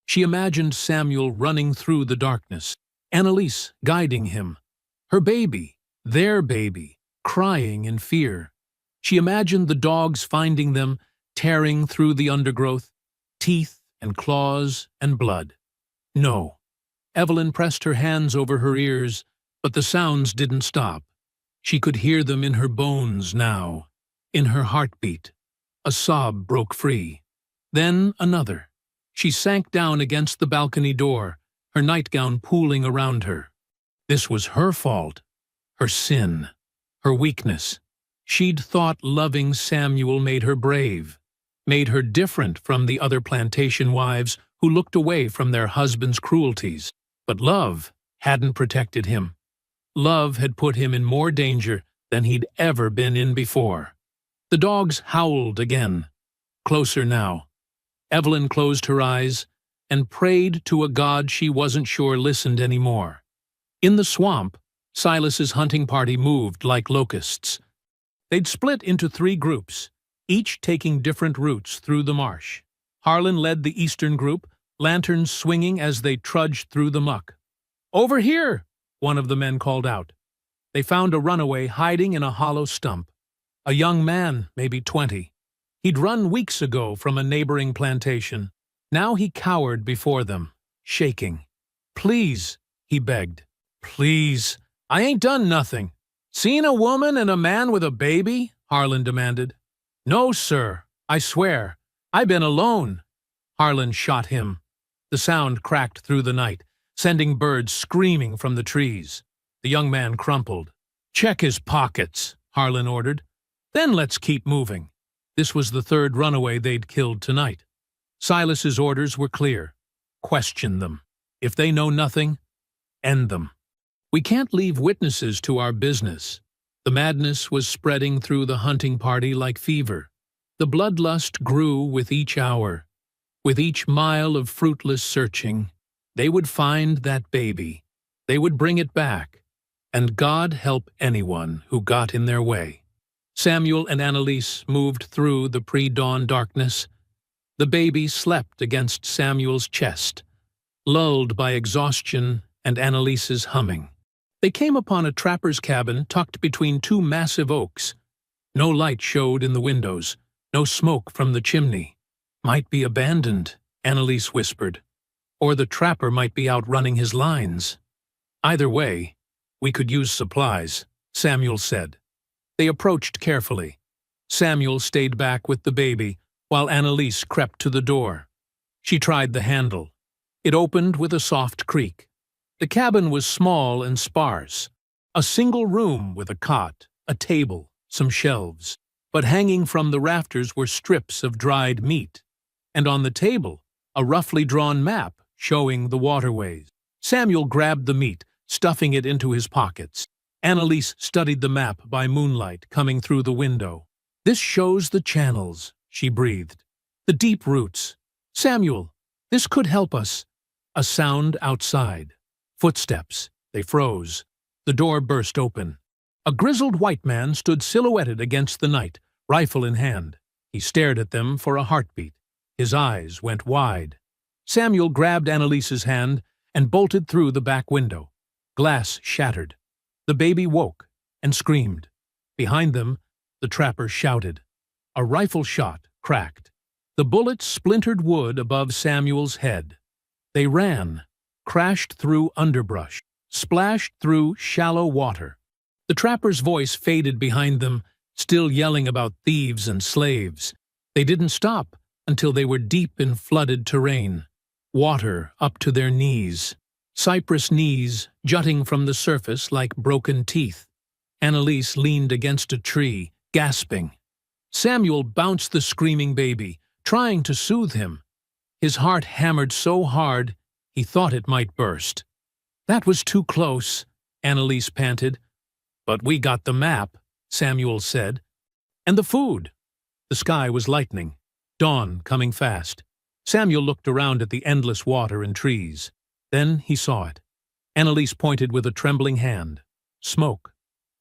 She imagined Samuel running through the darkness, Annalise guiding him, her baby, their baby, crying in fear. She imagined the dogs finding them, tearing through the undergrowth, teeth and claws and blood. No. Evelyn pressed her hands over her ears, but the sounds didn't stop. She could hear them in her bones now, in her heartbeat. A sob broke free. Then another. She sank down against the balcony door, her nightgown pooling around her. This was her fault, her sin, her weakness. She'd thought loving Samuel made her brave, made her different from the other plantation wives who looked away from their husbands' cruelties. But love hadn't protected him. Love had put him in more danger than he'd ever been in before. The dogs howled again, closer now. Evelyn closed her eyes and prayed to a God she wasn't sure listened anymore. In the swamp, Silas's hunting party moved like locusts. They'd split into 3 groups, each taking different routes through the marsh. Harlan led the eastern group, lanterns swinging as they trudged through the muck. "Over here!" one of the men called out. They found a runaway hiding in a hollow stump. A young man, maybe 20. He'd run weeks ago from a neighboring plantation. Now he cowered before them, shaking. "Please," he begged. "Please, I ain't done nothing." "Seen a woman and a man with a baby?" Harlan demanded. "No, sir, I swear. I been alone." Harlan shot him. The sound cracked through the night, sending birds screaming from the trees. The young man crumpled. "Check his pockets," Harlan ordered. "Then let's keep moving." This was the 3rd runaway they'd killed tonight. Silas's orders were clear. Question them. If they know nothing, end them. We can't leave witnesses to our business. The madness was spreading through the hunting party like fever. The bloodlust grew with each hour. With each mile of fruitless searching, they would find that baby. They would bring it back. And God help anyone who got in their way. Samuel and Annalise moved through the pre-dawn darkness. The baby slept against Samuel's chest, lulled by exhaustion and Annalise's humming. They came upon a trapper's cabin tucked between 2 massive oaks. No light showed in the windows, no smoke from the chimney. "Might be abandoned," Annalise whispered. "Or the trapper might be out running his lines." "Either way, we could use supplies," Samuel said. They approached carefully. Samuel stayed back with the baby, while Annalise crept to the door. She tried the handle. It opened with a soft creak. The cabin was small and sparse. A single room with a cot, a table, some shelves. But hanging from the rafters were strips of dried meat. And on the table, a roughly drawn map showing the waterways. Samuel grabbed the meat, stuffing it into his pockets. Annalise studied the map by moonlight coming through the window. "This shows the channels," she breathed. "The deep roots. Samuel, this could help us." A sound outside. Footsteps. They froze. The door burst open. A grizzled white man stood silhouetted against the night, rifle in hand. He stared at them for a heartbeat. His eyes went wide. Samuel grabbed Annalise's hand and bolted through the back window. Glass shattered. The baby woke and screamed. Behind them, the trapper shouted. A rifle shot cracked. The bullet splintered wood above Samuel's head. They ran, crashed through underbrush, splashed through shallow water. The trapper's voice faded behind them, still yelling about thieves and slaves. They didn't stop until they were deep in flooded terrain, water up to their knees. Cypress knees jutting from the surface like broken teeth. Annalise leaned against a tree, gasping. Samuel bounced the screaming baby, trying to soothe him. His heart hammered so hard he thought it might burst. "That was too close," Annalise panted. "But we got the map," Samuel said. "And the food." The sky was lightening, dawn coming fast. Samuel looked around at the endless water and trees. Then he saw it. Annalise pointed with a trembling hand. Smoke.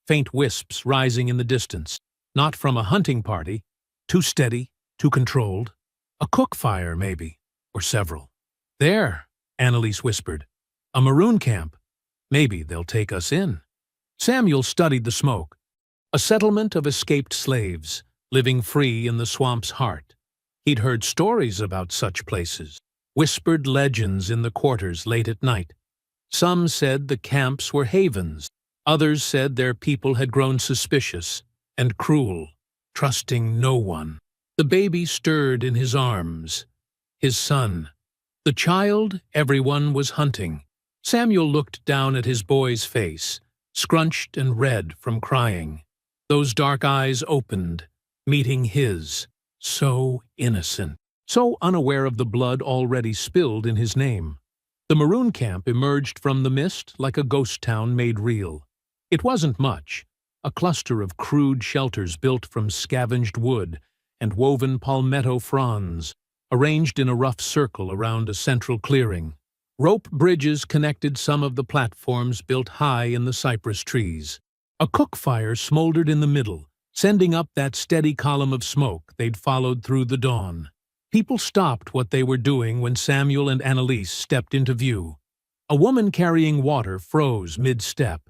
Faint wisps rising in the distance. Not from a hunting party. Too steady, too controlled. A cook fire, maybe. Or several. "There," Annalise whispered. "A maroon camp. Maybe they'll take us in." Samuel studied the smoke. A settlement of escaped slaves, living free in the swamp's heart. He'd heard stories about such places. Whispered legends in the quarters late at night. Some said the camps were havens. Others said their people had grown suspicious and cruel, trusting no one. The baby stirred in his arms. His son. The child everyone was hunting. Samuel looked down at his boy's face, scrunched and red from crying. Those dark eyes opened, meeting his, so innocent, so unaware of the blood already spilled in his name. The maroon camp emerged from the mist like a ghost town made real. It wasn't much, a cluster of crude shelters built from scavenged wood and woven palmetto fronds, arranged in a rough circle around a central clearing. Rope bridges connected some of the platforms built high in the cypress trees. A cook fire smoldered in the middle, sending up that steady column of smoke they'd followed through the dawn. People stopped what they were doing when Samuel and Annalise stepped into view. A woman carrying water froze mid-step.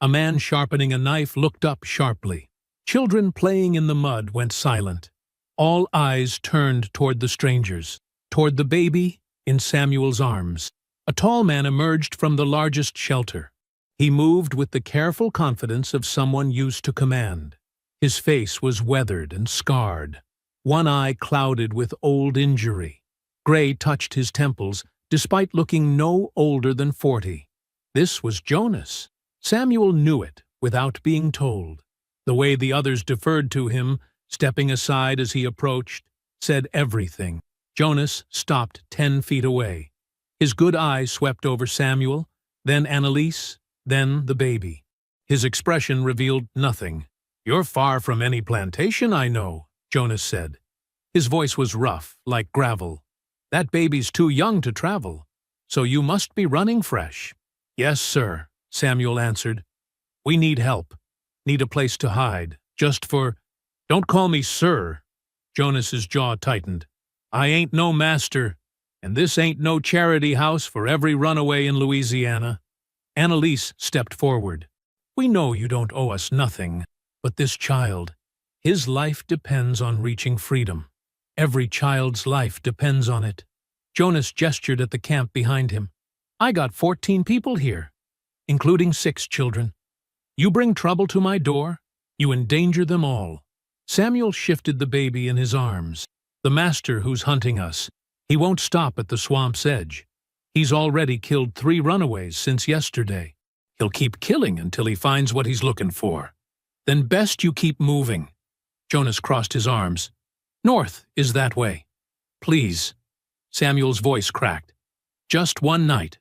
A man sharpening a knife looked up sharply. Children playing in the mud went silent. All eyes turned toward the strangers, toward the baby in Samuel's arms. A tall man emerged from the largest shelter. He moved with the careful confidence of someone used to command. His face was weathered and scarred, one eye clouded with old injury. Gray touched his temples, despite looking no older than 40. This was Jonas. Samuel knew it without being told. The way the others deferred to him, stepping aside as he approached, said everything. Jonas stopped 10 feet away. His good eye swept over Samuel, then Annalise, then the baby. His expression revealed nothing. "You're far from any plantation, I know," Jonas said. His voice was rough, like gravel. "That baby's too young to travel, so you must be running fresh." "Yes, sir," Samuel answered. "We need help. Need a place to hide, just for—" "Don't call me sir." Jonas's jaw tightened. "I ain't no master, and this ain't no charity house for every runaway in Louisiana." Annalise stepped forward. "We know you don't owe us nothing, but this child, his life depends on reaching freedom. Every child's life depends on it." Jonas gestured at the camp behind him. "I got 14 people here, including 6 children. You bring trouble to my door, you endanger them all." Samuel shifted the baby in his arms. "The master who's hunting us, he won't stop at the swamp's edge. He's already killed 3 runaways since yesterday. He'll keep killing until he finds what he's looking for. Then best you keep moving." Jonas crossed his arms. "North is that way. Please." Samuel's voice cracked. "Just one night.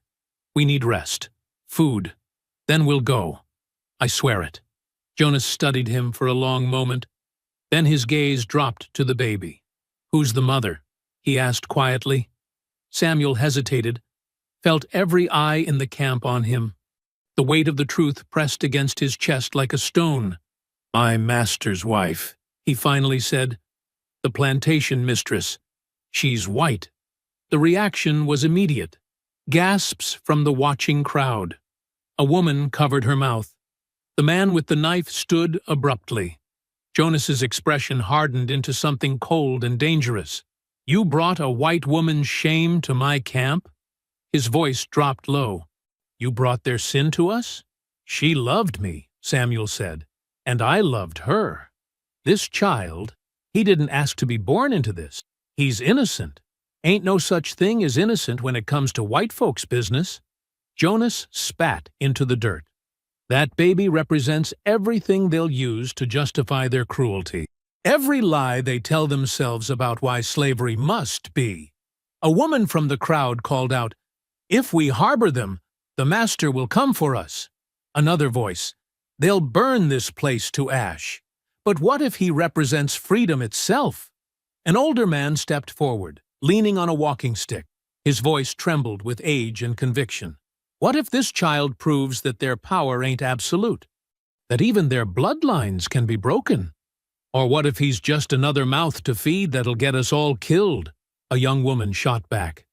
We need rest. Food. Then we'll go. I swear it." Jonas studied him for a long moment. Then his gaze dropped to the baby. "Who's the mother?" he asked quietly. Samuel hesitated, felt every eye in the camp on him. The weight of the truth pressed against his chest like a stone. "My master's wife," he finally said. "The plantation mistress. She's white." The reaction was immediate. Gasps from the watching crowd. A woman covered her mouth. The man with the knife stood abruptly. Jonas's expression hardened into something cold and dangerous. "You brought a white woman's shame to my camp?" His voice dropped low. "You brought their sin to us?" "She loved me," Samuel said, "and I loved her. This child, he didn't ask to be born into this. He's innocent. Ain't no such thing as innocent when it comes to white folks' business." Jonas spat into the dirt. "That baby represents everything they'll use to justify their cruelty. Every lie they tell themselves about why slavery must be." A woman from the crowd called out, "If we harbor them, the master will come for us." Another voice, "They'll burn this place to ash." "But what if he represents freedom itself?" An older man stepped forward, leaning on a walking stick. His voice trembled with age and conviction. "What if this child proves that their power ain't absolute? That even their bloodlines can be broken? Or what if he's just another mouth to feed that'll get us all killed?" A young woman shot back.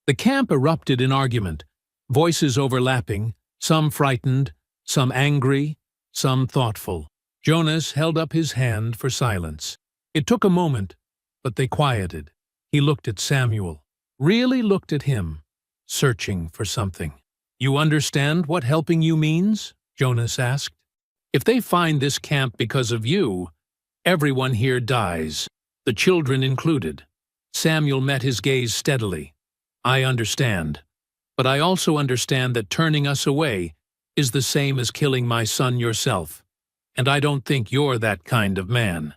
The camp erupted in argument, voices overlapping, some frightened, some angry, some thoughtful. Jonas held up his hand for silence. It took a moment, but they quieted. He looked at Samuel, really looked at him, searching for something. "You understand what helping you means?" Jonas asked. "If they find this camp because of you, everyone here dies, the children included." Samuel met his gaze steadily. "I understand, but I also understand that turning us away is the same as killing my son yourself. and I don't think you're that kind of man."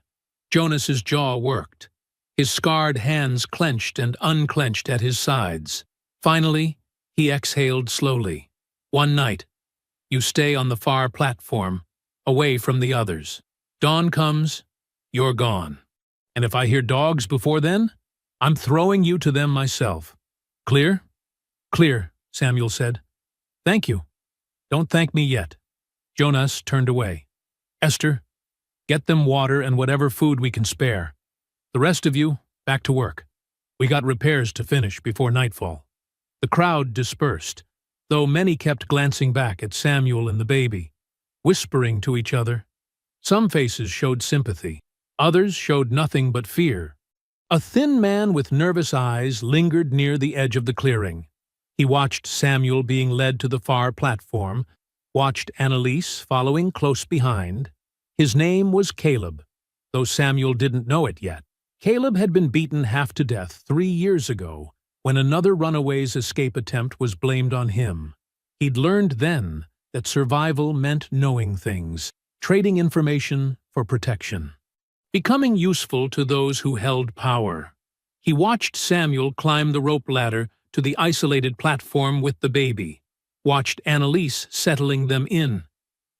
Jonas's jaw worked. His scarred hands clenched and unclenched at his sides. Finally, he exhaled slowly. "One night, you stay on the far platform, away from the others. Dawn comes, you're gone. And if I hear dogs before then, I'm throwing you to them myself. Clear?" "Clear," Samuel said. "Thank you. Don't thank me yet." Jonas turned away. "Esther, get them water and whatever food we can spare. The rest of you, back to work. We got repairs to finish before nightfall." The crowd dispersed, though many kept glancing back at Samuel and the baby, whispering to each other. Some faces showed sympathy. Others showed nothing but fear. A thin man with nervous eyes lingered near the edge of the clearing. He watched Samuel being led to the far platform, watched Annalise following close behind. His name was Caleb, though Samuel didn't know it yet. Caleb had been beaten half to death 3 years ago, when another runaway's escape attempt was blamed on him. He'd learned then that survival meant knowing things, trading information for protection, becoming useful to those who held power. He watched Samuel climb the rope ladder to the isolated platform with the baby, watched Annalise settling them in.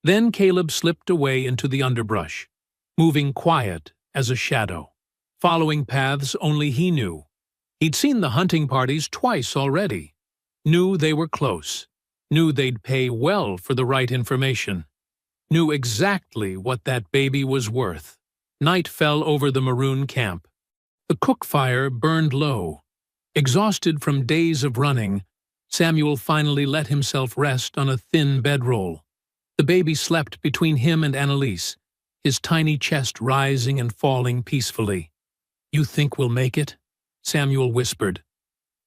Then Caleb slipped away into the underbrush, moving quiet as a shadow, following paths only he knew. He'd seen the hunting parties twice already, knew they were close, knew they'd pay well for the right information, knew exactly what that baby was worth. Night fell over the maroon camp. The cook fire burned low. Exhausted from days of running, Samuel finally let himself rest on a thin bedroll. The baby slept between him and Annalise, his tiny chest rising and falling peacefully. "You think we'll make it?" Samuel whispered.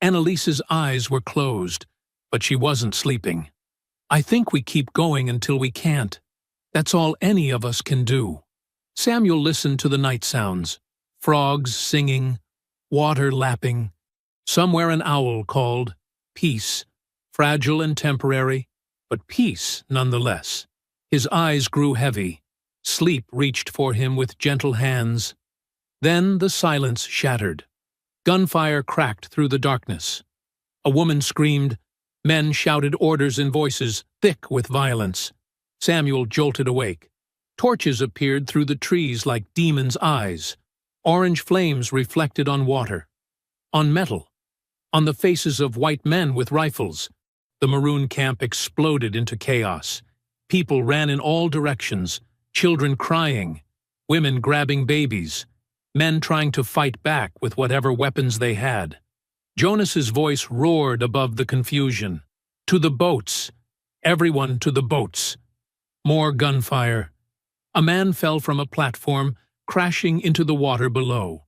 Annalise's eyes were closed, but she wasn't sleeping. "I think we keep going until we can't. That's all any of us can do." Samuel listened to the night sounds, frogs singing, water lapping. Somewhere an owl called, peace, fragile and temporary, but peace nonetheless. His eyes grew heavy. Sleep reached for him with gentle hands. Then the silence shattered. Gunfire cracked through the darkness. A woman screamed. Men shouted orders in voices thick with violence. Samuel jolted awake. Torches appeared through the trees like demons' eyes. Orange flames reflected on water, on metal, on the faces of white men with rifles. The maroon camp exploded into chaos. People ran in all directions, children crying, women grabbing babies, men trying to fight back with whatever weapons they had. Jonas's voice roared above the confusion. "To the boats! Everyone to the boats!" More gunfire. A man fell from a platform, crashing into the water below.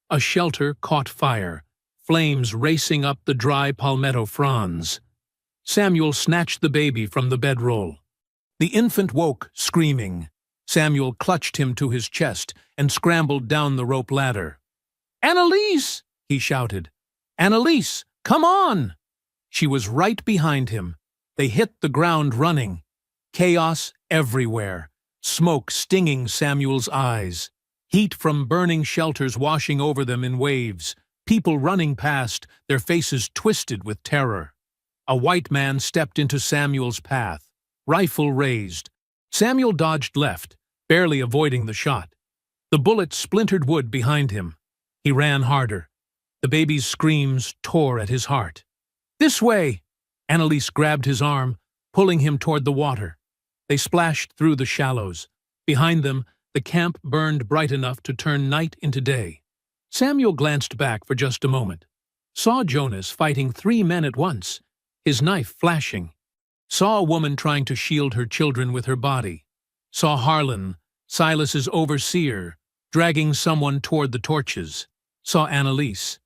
A shelter caught fire, flames racing up the dry palmetto fronds. Samuel snatched the baby from the bedroll. The infant woke, screaming. Samuel clutched him to his chest and scrambled down the rope ladder. "Annalise!" he shouted. "Annalise, come on!" She was right behind him. They hit the ground running. Chaos everywhere, smoke stinging Samuel's eyes, heat from burning shelters washing over them in waves, people running past, their faces twisted with terror. A white man stepped into Samuel's path, rifle raised. Samuel dodged left, barely avoiding the shot. The bullet splintered wood behind him. He ran harder. The baby's screams tore at his heart. "This way!" Annalise grabbed his arm, pulling him toward the water. They splashed through the shallows. Behind them, the camp burned bright enough to turn night into day. Samuel glanced back for just a moment, saw Jonas fighting 3 men at once, his knife flashing, saw a woman trying to shield her children with her body, saw Harlan, Silas's overseer, dragging someone toward the torches, saw Annalise,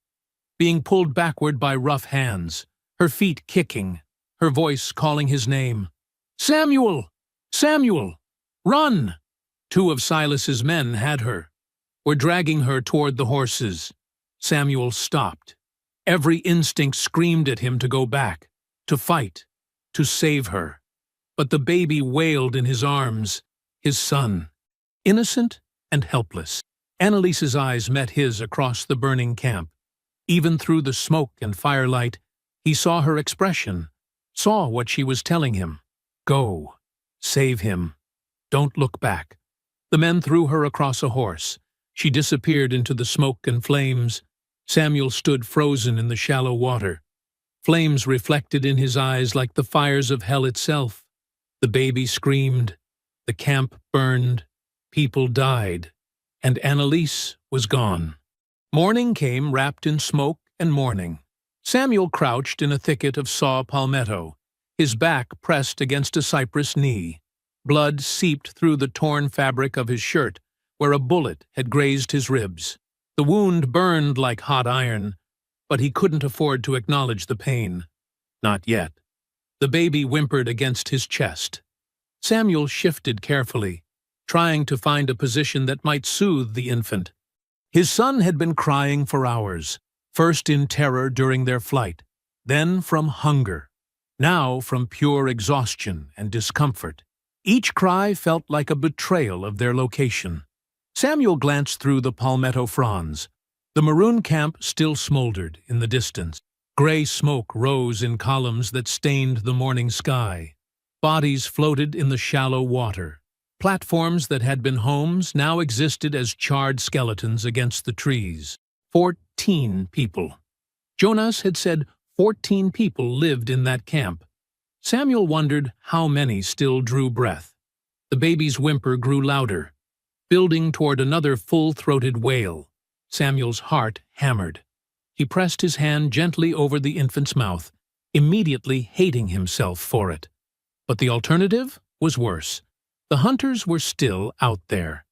being pulled backward by rough hands, her feet kicking, her voice calling his name. "Samuel! Samuel! Run!" 2 of Silas's men had her, were dragging her toward the horses. Samuel stopped. Every instinct screamed at him to go back, to fight, to save her. But the baby wailed in his arms, his son. innocent and helpless. Annalise's eyes met his across the burning camp. Even through the smoke and firelight, he saw her expression, saw what she was telling him. Go. Save him. Don't look back. The men threw her across a horse. She disappeared into the smoke and flames. Samuel stood frozen in the shallow water. Flames reflected in his eyes like the fires of hell itself. The baby screamed. The camp burned. People died. And Annalise was gone. Morning came wrapped in smoke and mourning. Samuel crouched in a thicket of saw palmetto, his back pressed against a cypress knee. Blood seeped through the torn fabric of his shirt, where a bullet had grazed his ribs. The wound burned like hot iron, but he couldn't afford to acknowledge the pain. Not yet. The baby whimpered against his chest. Samuel shifted carefully, trying to find a position that might soothe the infant. His son had been crying for hours, first in terror during their flight, then from hunger, now from pure exhaustion and discomfort. Each cry felt like a betrayal of their location. Samuel glanced through the palmetto fronds. The maroon camp still smoldered in the distance. Gray smoke rose in columns that stained the morning sky. Bodies floated in the shallow water. Platforms that had been homes now existed as charred skeletons against the trees. 14 people. Jonas had said 14 people lived in that camp. Samuel wondered how many still drew breath. The baby's whimper grew louder, building toward another full-throated wail. Samuel's heart hammered. He pressed his hand gently over the infant's mouth, immediately hating himself for it. But the alternative was worse. The hunters were still out there.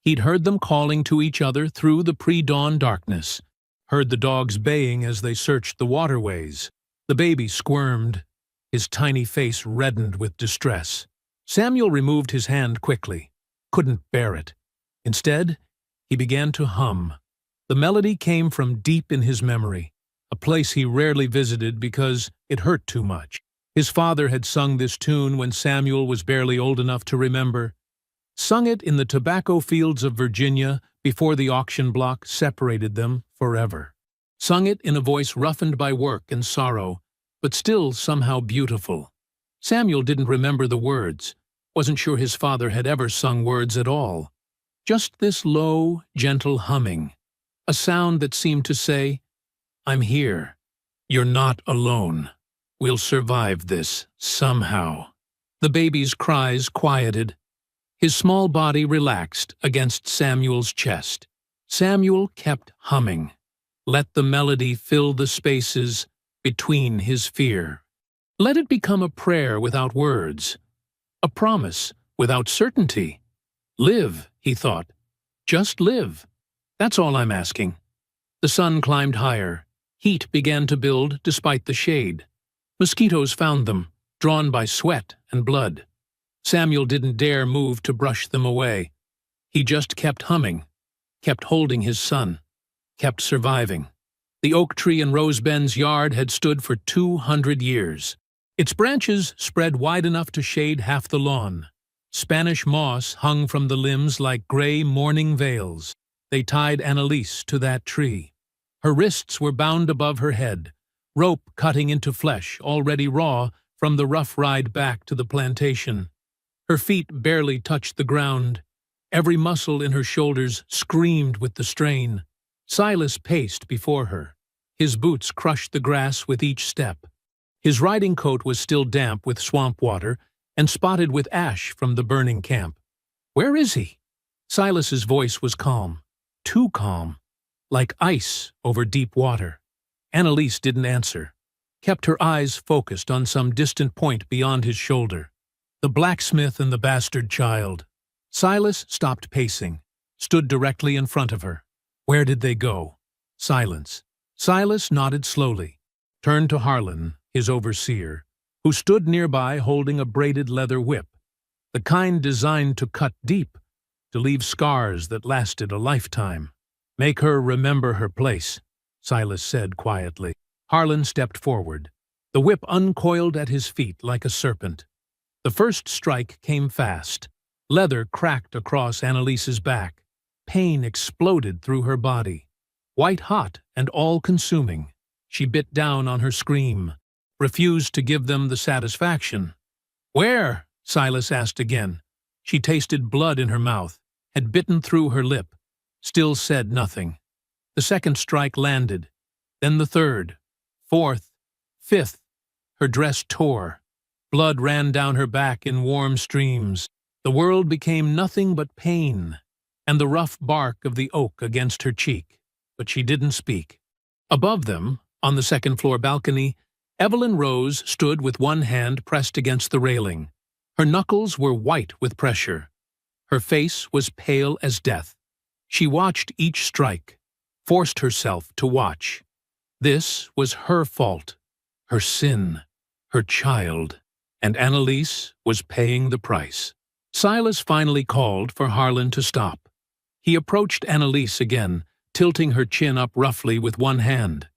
He'd heard them calling to each other through the pre-dawn darkness, heard the dogs baying as they searched the waterways. The baby squirmed, his tiny face reddened with distress. Samuel removed his hand quickly, couldn't bear it. Instead, he began to hum. The melody came from deep in his memory, a place he rarely visited because it hurt too much. His father had sung this tune when Samuel was barely old enough to remember. Sung it in the tobacco fields of Virginia before the auction block separated them forever. Sung it in a voice roughened by work and sorrow, but still somehow beautiful. Samuel didn't remember the words, wasn't sure his father had ever sung words at all. Just this low, gentle humming, a sound that seemed to say, "I'm here. You're not alone. We'll survive this, somehow." The baby's cries quieted. His small body relaxed against Samuel's chest. Samuel kept humming. Let the melody fill the spaces between his fear. Let it become a prayer without words, a promise without certainty. Live, he thought. Just live. That's all I'm asking. The sun climbed higher. Heat began to build despite the shade. Mosquitoes found them, drawn by sweat and blood. Samuel didn't dare move to brush them away. He just kept humming, kept holding his son, kept surviving. The oak tree in Roseben's yard had stood for 200 years. Its branches spread wide enough to shade half the lawn. Spanish moss hung from the limbs like gray mourning veils. They tied Annalise to that tree. Her wrists were bound above her head, rope cutting into flesh already raw from the rough ride back to the plantation. Her feet barely touched the ground. Every muscle in her shoulders screamed with the strain. Silas paced before her. His boots crushed the grass with each step. His riding coat was still damp with swamp water and spotted with ash from the burning camp. "Where is he?" Silas's voice was calm, too calm, like ice over deep water. Annalise didn't answer, kept her eyes focused on some distant point beyond his shoulder. The blacksmith and the bastard child. Silas stopped pacing, stood directly in front of her. Where did they go? Silence. Silas nodded slowly, turned to Harlan, his overseer, who stood nearby holding a braided leather whip, the kind designed to cut deep, to leave scars that lasted a lifetime. "Make her remember her place," Silas said quietly. Harlan stepped forward. The whip uncoiled at his feet like a serpent. The first strike came fast, Leather cracked across Annalise's back. Pain exploded through her body. White-hot and all-consuming, she bit down on her scream, refused to give them the satisfaction. "Where?" Silas asked again. She tasted blood in her mouth, had bitten through her lip, still said nothing. The second strike landed, then the third, fourth, fifth. Her dress tore. Blood ran down her back in warm streams. The world became nothing but pain, and the rough bark of the oak against her cheek, but she didn't speak. Above them, on the second-floor balcony, Evelyn Rose stood with one hand pressed against the railing. Her knuckles were white with pressure. Her face was pale as death. She watched each strike, forced herself to watch. This was her fault, her sin, her child, and Annalise was paying the price. Silas finally called for Harlan to stop. He approached Annalise again, tilting her chin up roughly with one hand.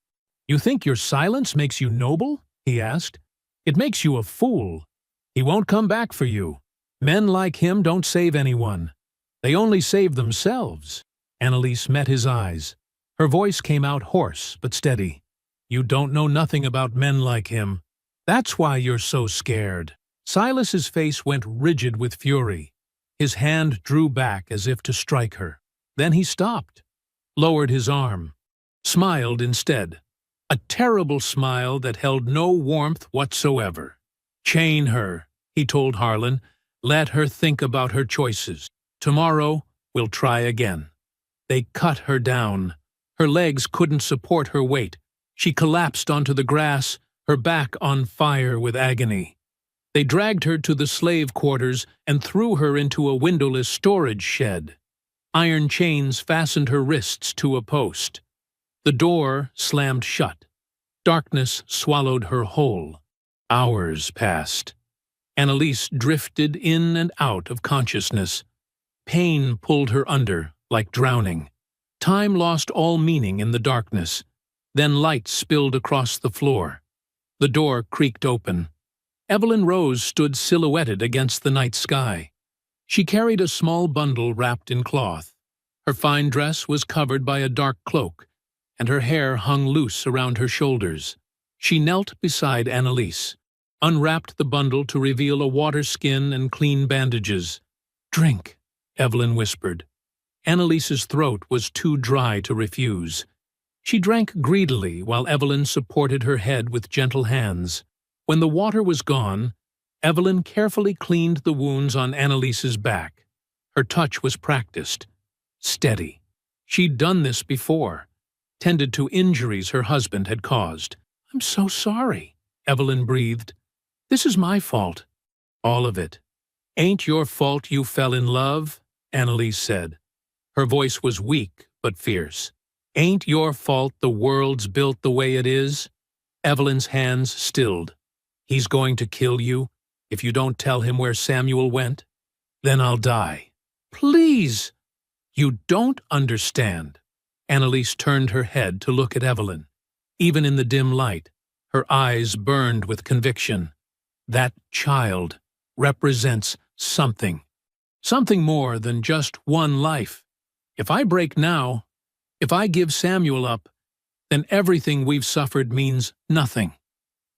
"You think your silence makes you noble?" he asked. "It makes you a fool. He won't come back for you. Men like him don't save anyone. They only save themselves." Annalise met his eyes. Her voice came out hoarse but steady. "You don't know nothing about men like him. That's why you're so scared." Silas's face went rigid with fury. His hand drew back as if to strike her. Then he stopped, lowered his arm, smiled instead. A terrible smile that held no warmth whatsoever. "Chain her," he told Harlan. "Let her think about her choices. Tomorrow, we'll try again." They cut her down. Her legs couldn't support her weight. She collapsed onto the grass, her back on fire with agony. They dragged her to the slave quarters and threw her into a windowless storage shed. Iron chains fastened her wrists to a post. The door slammed shut. Darkness swallowed her whole. Hours passed. Annalise drifted in and out of consciousness. Pain pulled her under, like drowning. Time lost all meaning in the darkness. Then light spilled across the floor. The door creaked open. Evelyn Rose stood silhouetted against the night sky. She carried a small bundle wrapped in cloth. Her fine dress was covered by a dark cloak, and her hair hung loose around her shoulders. She knelt beside Annalise, unwrapped the bundle to reveal a water skin and clean bandages. "Drink," Evelyn whispered. Annalise's throat was too dry to refuse. She drank greedily while Evelyn supported her head with gentle hands. When the water was gone, Evelyn carefully cleaned the wounds on Annalise's back. Her touch was practiced, steady. She'd done this before, tended to injuries her husband had caused. "I'm so sorry," Evelyn breathed. "This is my fault." "All of it." "Ain't your fault you fell in love," Annalise said. Her voice was weak but fierce. "Ain't your fault the world's built the way it is?" Evelyn's hands stilled. "He's going to kill you if you don't tell him where Samuel went? Then I'll die." "Please!" "You don't understand." Annalise turned her head to look at Evelyn. Even in the dim light, her eyes burned with conviction. That child represents something. Something more than just one life. If I break now, if I give Samuel up, then everything we've suffered means nothing.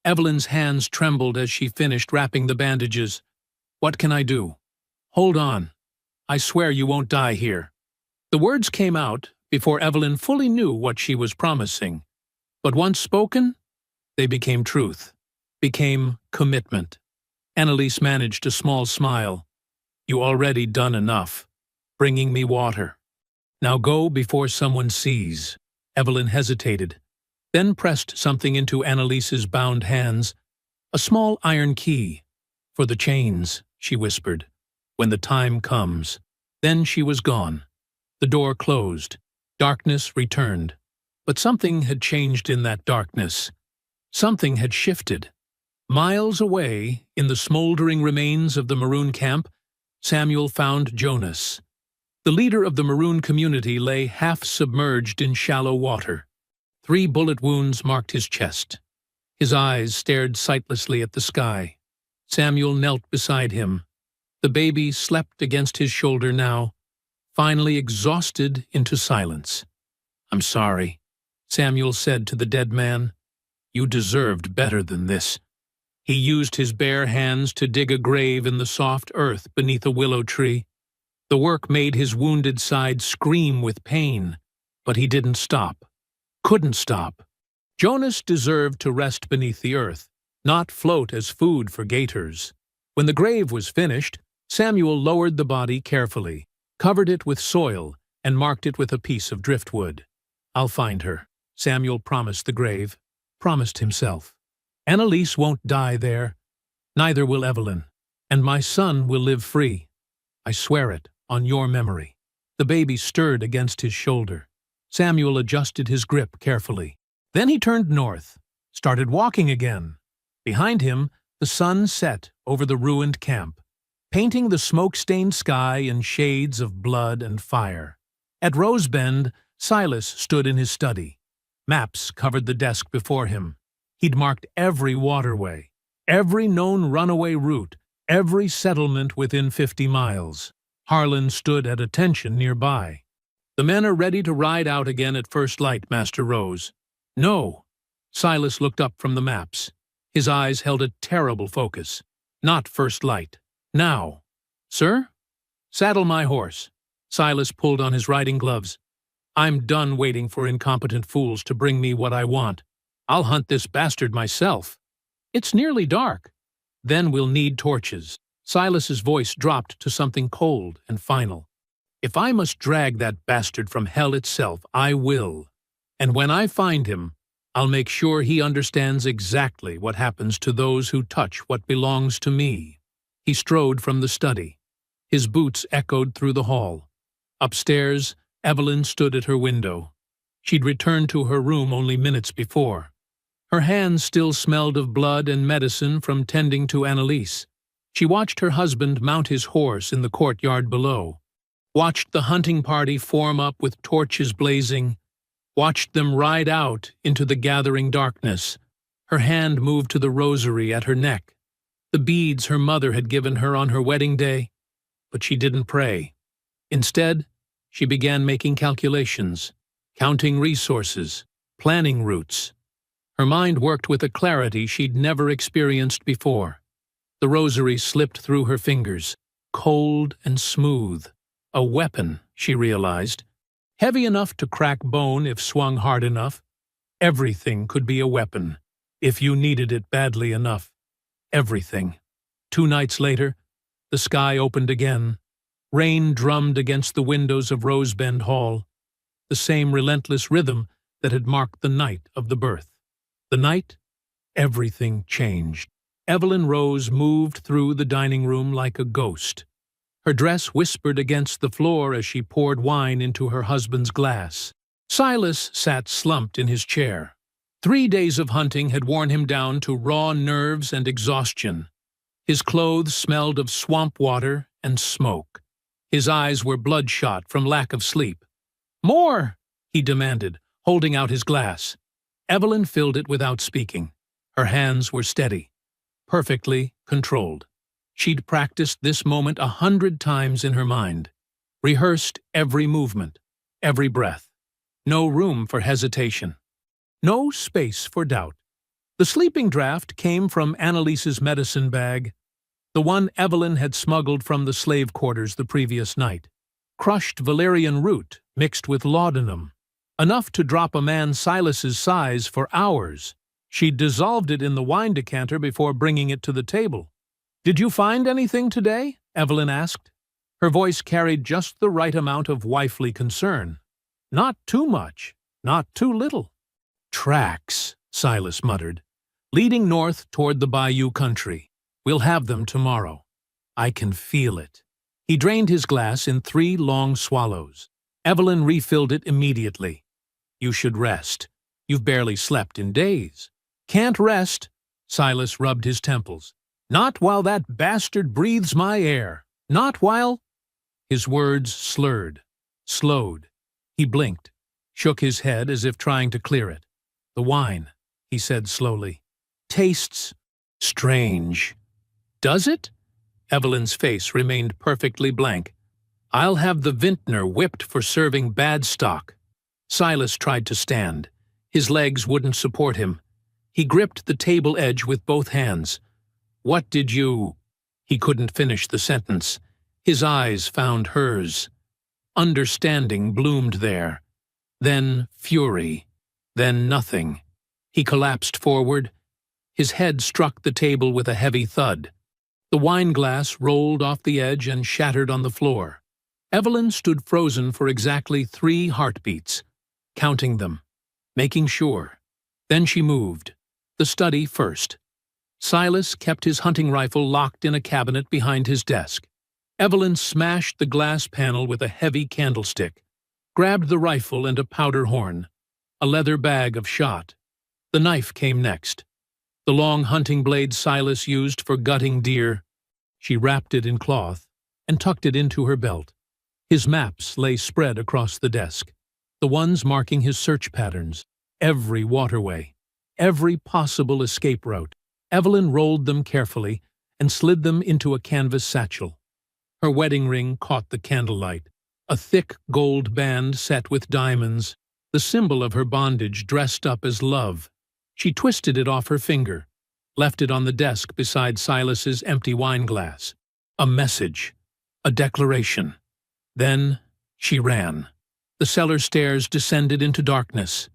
Evelyn's hands trembled as she finished wrapping the bandages. "What can I do?" "Hold on. I swear you won't die here." The words came out before Evelyn fully knew what she was promising. But once spoken, they became truth, became commitment. Annalise managed a small smile. "You already done enough, bringing me water. Now go before someone sees." Evelyn hesitated, then pressed something into Annalise's bound hands. "A small iron key. For the chains," she whispered. "When the time comes." Then she was gone. The door closed. Darkness returned. But something had changed in that darkness. Something had shifted. Miles away, in the smoldering remains of the Maroon camp, Samuel found Jonas. The leader of the Maroon community lay half-submerged in shallow water. 3 bullet wounds marked his chest. His eyes stared sightlessly at the sky. Samuel knelt beside him. The baby slept against his shoulder now, finally exhausted into silence. "I'm sorry," Samuel said to the dead man. "You deserved better than this." He used his bare hands to dig a grave in the soft earth beneath a willow tree. The work made his wounded side scream with pain, but he didn't stop. Couldn't stop. Jonas deserved to rest beneath the earth, not float as food for gators. When the grave was finished, Samuel lowered the body carefully, covered it with soil, and marked it with a piece of driftwood. "I'll find her," Samuel promised the grave, promised himself. "Annalise won't die there. Neither will Evelyn. And my son will live free. I swear it, on your memory." The baby stirred against his shoulder. Samuel adjusted his grip carefully. Then he turned north, started walking again. Behind him, the sun set over the ruined camp, painting the smoke-stained sky in shades of blood and fire. At Rosebend, Silas stood in his study. Maps covered the desk before him. He'd marked every waterway, every known runaway route, every settlement within 50 miles. Harlan stood at attention nearby. "The men are ready to ride out again at first light, Master Rose." "No." Silas looked up from the maps. His eyes held a terrible focus. "Not first light. Now." "Sir?" "Saddle my horse." Silas pulled on his riding gloves. "I'm done waiting for incompetent fools to bring me what I want. I'll hunt this bastard myself. It's nearly dark. Then we'll need torches." Silas's voice dropped to something cold and final. "If I must drag that bastard from hell itself, I will. And when I find him, I'll make sure he understands exactly what happens to those who touch what belongs to me." He strode from the study. His boots echoed through the hall. Upstairs, Evelyn stood at her window. She'd returned to her room only minutes before. Her hands still smelled of blood and medicine from tending to Annalise. She watched her husband mount his horse in the courtyard below, watched the hunting party form up with torches blazing, watched them ride out into the gathering darkness. Her hand moved to the rosary at her neck, the beads her mother had given her on her wedding day, but she didn't pray. Instead, she began making calculations, counting resources, planning routes. Her mind worked with a clarity she'd never experienced before. The rosary slipped through her fingers, cold and smooth. A weapon, she realized. Heavy enough to crack bone if swung hard enough. Everything could be a weapon, if you needed it badly enough. Everything. 2 nights later, the sky opened again. Rain drummed against the windows of Rosebend Hall, the same relentless rhythm that had marked the night of the birth. The night, everything changed. Evelyn Rose moved through the dining room like a ghost. Her dress whispered against the floor as she poured wine into her husband's glass. Silas sat slumped in his chair. 3 days of hunting had worn him down to raw nerves and exhaustion. His clothes smelled of swamp water and smoke. His eyes were bloodshot from lack of sleep. "More!" he demanded, holding out his glass. Evelyn filled it without speaking. Her hands were steady, perfectly controlled. She'd practiced this moment 100 times in her mind, rehearsed every movement, every breath. No room for hesitation. No space for doubt. The sleeping draught came from Annalise's medicine bag, the one Evelyn had smuggled from the slave quarters the previous night. Crushed valerian root mixed with laudanum, enough to drop a man Silas's size for hours. She'd dissolved it in the wine decanter before bringing it to the table. "Did you find anything today?" Evelyn asked. Her voice carried just the right amount of wifely concern. Not too much, not too little. "Tracks," Silas muttered, "leading north toward the bayou country. We'll have them tomorrow. I can feel it." He drained his glass in 3 long swallows. Evelyn refilled it immediately. "You should rest. You've barely slept in days." "Can't rest." Silas rubbed his temples. "Not while that bastard breathes my air. Not while—" His words slurred, slowed. He blinked, shook his head as if trying to clear it. "The wine," he said slowly, "tastes strange." "Does it?" Evelyn's face remained perfectly blank. "I'll have the vintner whipped for serving bad stock." Silas tried to stand. His legs wouldn't support him. He gripped the table edge with both hands. "What did you—" He couldn't finish the sentence. His eyes found hers. Understanding bloomed there. Then fury. Then nothing. He collapsed forward. His head struck the table with a heavy thud. The wine glass rolled off the edge and shattered on the floor. Evelyn stood frozen for exactly 3 heartbeats, counting them, making sure. Then she moved. The study first. Silas kept his hunting rifle locked in a cabinet behind his desk. Evelyn smashed the glass panel with a heavy candlestick, grabbed the rifle and a powder horn, a leather bag of shot. The knife came next. The long hunting blade Silas used for gutting deer. She wrapped it in cloth and tucked it into her belt. His maps lay spread across the desk, the ones marking his search patterns, every waterway, every possible escape route. Evelyn rolled them carefully and slid them into a canvas satchel. Her wedding ring caught the candlelight, a thick gold band set with diamonds, the symbol of her bondage dressed up as love. She twisted it off her finger, left it on the desk beside Silas's empty wine glass. A message, a declaration. Then she ran. The cellar stairs descended into darkness.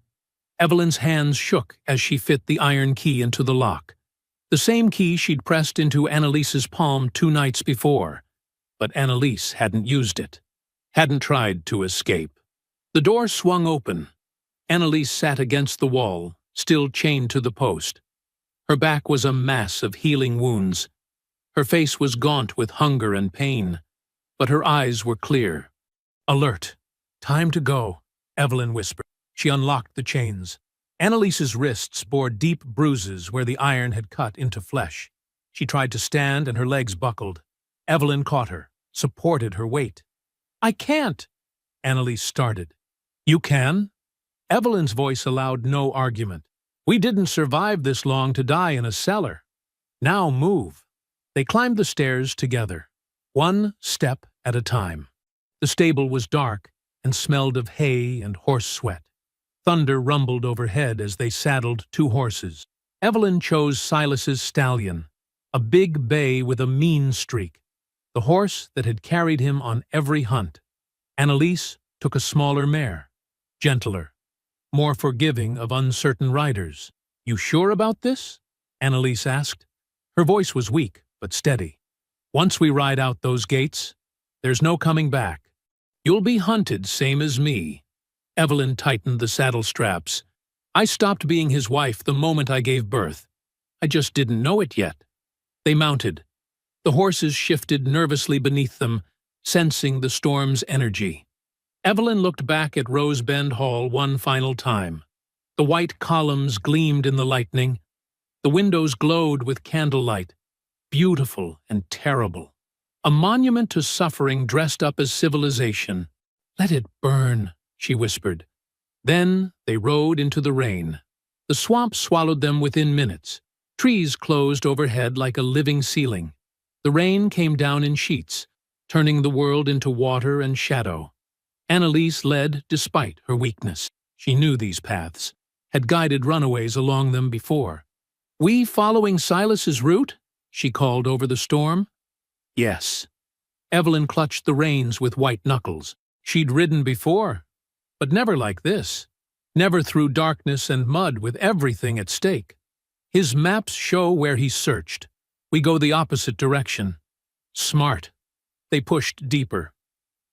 Evelyn's hands shook as she fit the iron key into the lock. The same key she'd pressed into Annalise's palm 2 nights before. But Annalise hadn't used it, hadn't tried to escape. The door swung open. Annalise sat against the wall, still chained to the post. Her back was a mass of healing wounds. Her face was gaunt with hunger and pain, but her eyes were clear. Alert. "Time to go," Evelyn whispered. She unlocked the chains. Annalise's wrists bore deep bruises where the iron had cut into flesh. She tried to stand and her legs buckled. Evelyn caught her, supported her weight. "I can't," Annalise started. "You can?" Evelyn's voice allowed no argument. "We didn't survive this long to die in a cellar. Now move." They climbed the stairs together, one step at a time. The stable was dark and smelled of hay and horse sweat. Thunder rumbled overhead as they saddled 2 horses. Evelyn chose Silas's stallion, a big bay with a mean streak, the horse that had carried him on every hunt. Annalise took a smaller mare, gentler, more forgiving of uncertain riders. "You sure about this?" Annalise asked. Her voice was weak, but steady. "Once we ride out those gates, there's no coming back. You'll be hunted same as me." Evelyn tightened the saddle straps. "I stopped being his wife the moment I gave birth. I just didn't know it yet." They mounted. The horses shifted nervously beneath them, sensing the storm's energy. Evelyn looked back at Rose Bend Hall one final time. The white columns gleamed in the lightning. The windows glowed with candlelight, beautiful and terrible. A monument to suffering dressed up as civilization. "Let it burn," she whispered. Then they rode into the rain. The swamp swallowed them within minutes. Trees closed overhead like a living ceiling. The rain came down in sheets, turning the world into water and shadow. Annalise led despite her weakness. She knew these paths, had guided runaways along them before. "We following Silas's route?" she called over the storm. "Yes." Evelyn clutched the reins with white knuckles. She'd ridden before, but never like this. Never through darkness and mud with everything at stake. His maps show where he searched. We go the opposite direction. Smart. They pushed deeper.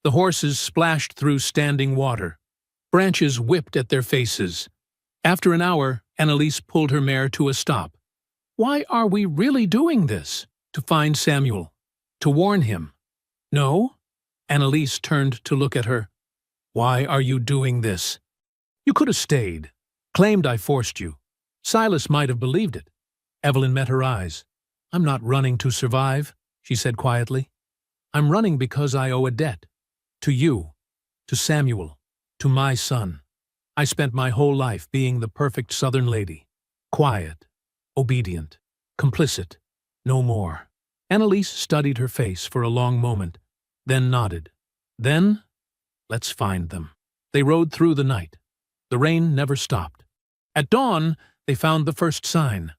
The horses splashed through standing water. Branches whipped at their faces. After an hour, Annalise pulled her mare to a stop. "Why are we really doing this?" "To find Samuel. To warn him." "No?" Annalise turned to look at her. "Why are you doing this? You could have stayed. Claimed I forced you. Silas might have believed it." Evelyn met her eyes. "I'm not running to survive," she said quietly. "I'm running because I owe a debt. To you. To Samuel. To my son. I spent my whole life being the perfect Southern lady. Quiet. Obedient. Complicit. No more. Annalise studied her face for a long moment, then nodded. Then, let's find them. They rode through the night. The rain never stopped. At dawn, they found the first sign,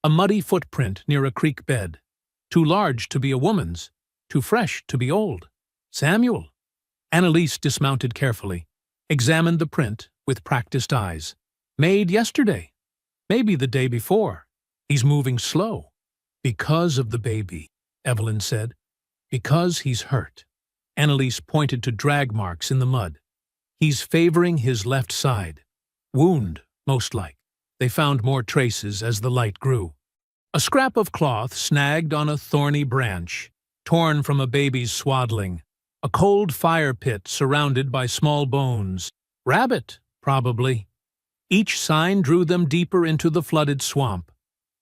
a muddy footprint near a creek bed. Too large to be a woman's, too fresh to be old. Samuel. Annalise dismounted carefully, examined the print with practiced eyes. Made yesterday. Maybe the day before. He's moving slow. Because of the baby, Evelyn said. Because he's hurt. Annalise pointed to drag marks in the mud. He's favoring his left side. Wound, most like. They found more traces as the light grew. A scrap of cloth snagged on a thorny branch, torn from a baby's swaddling. A cold fire pit surrounded by small bones. Rabbit, probably. Each sign drew them deeper into the flooded swamp.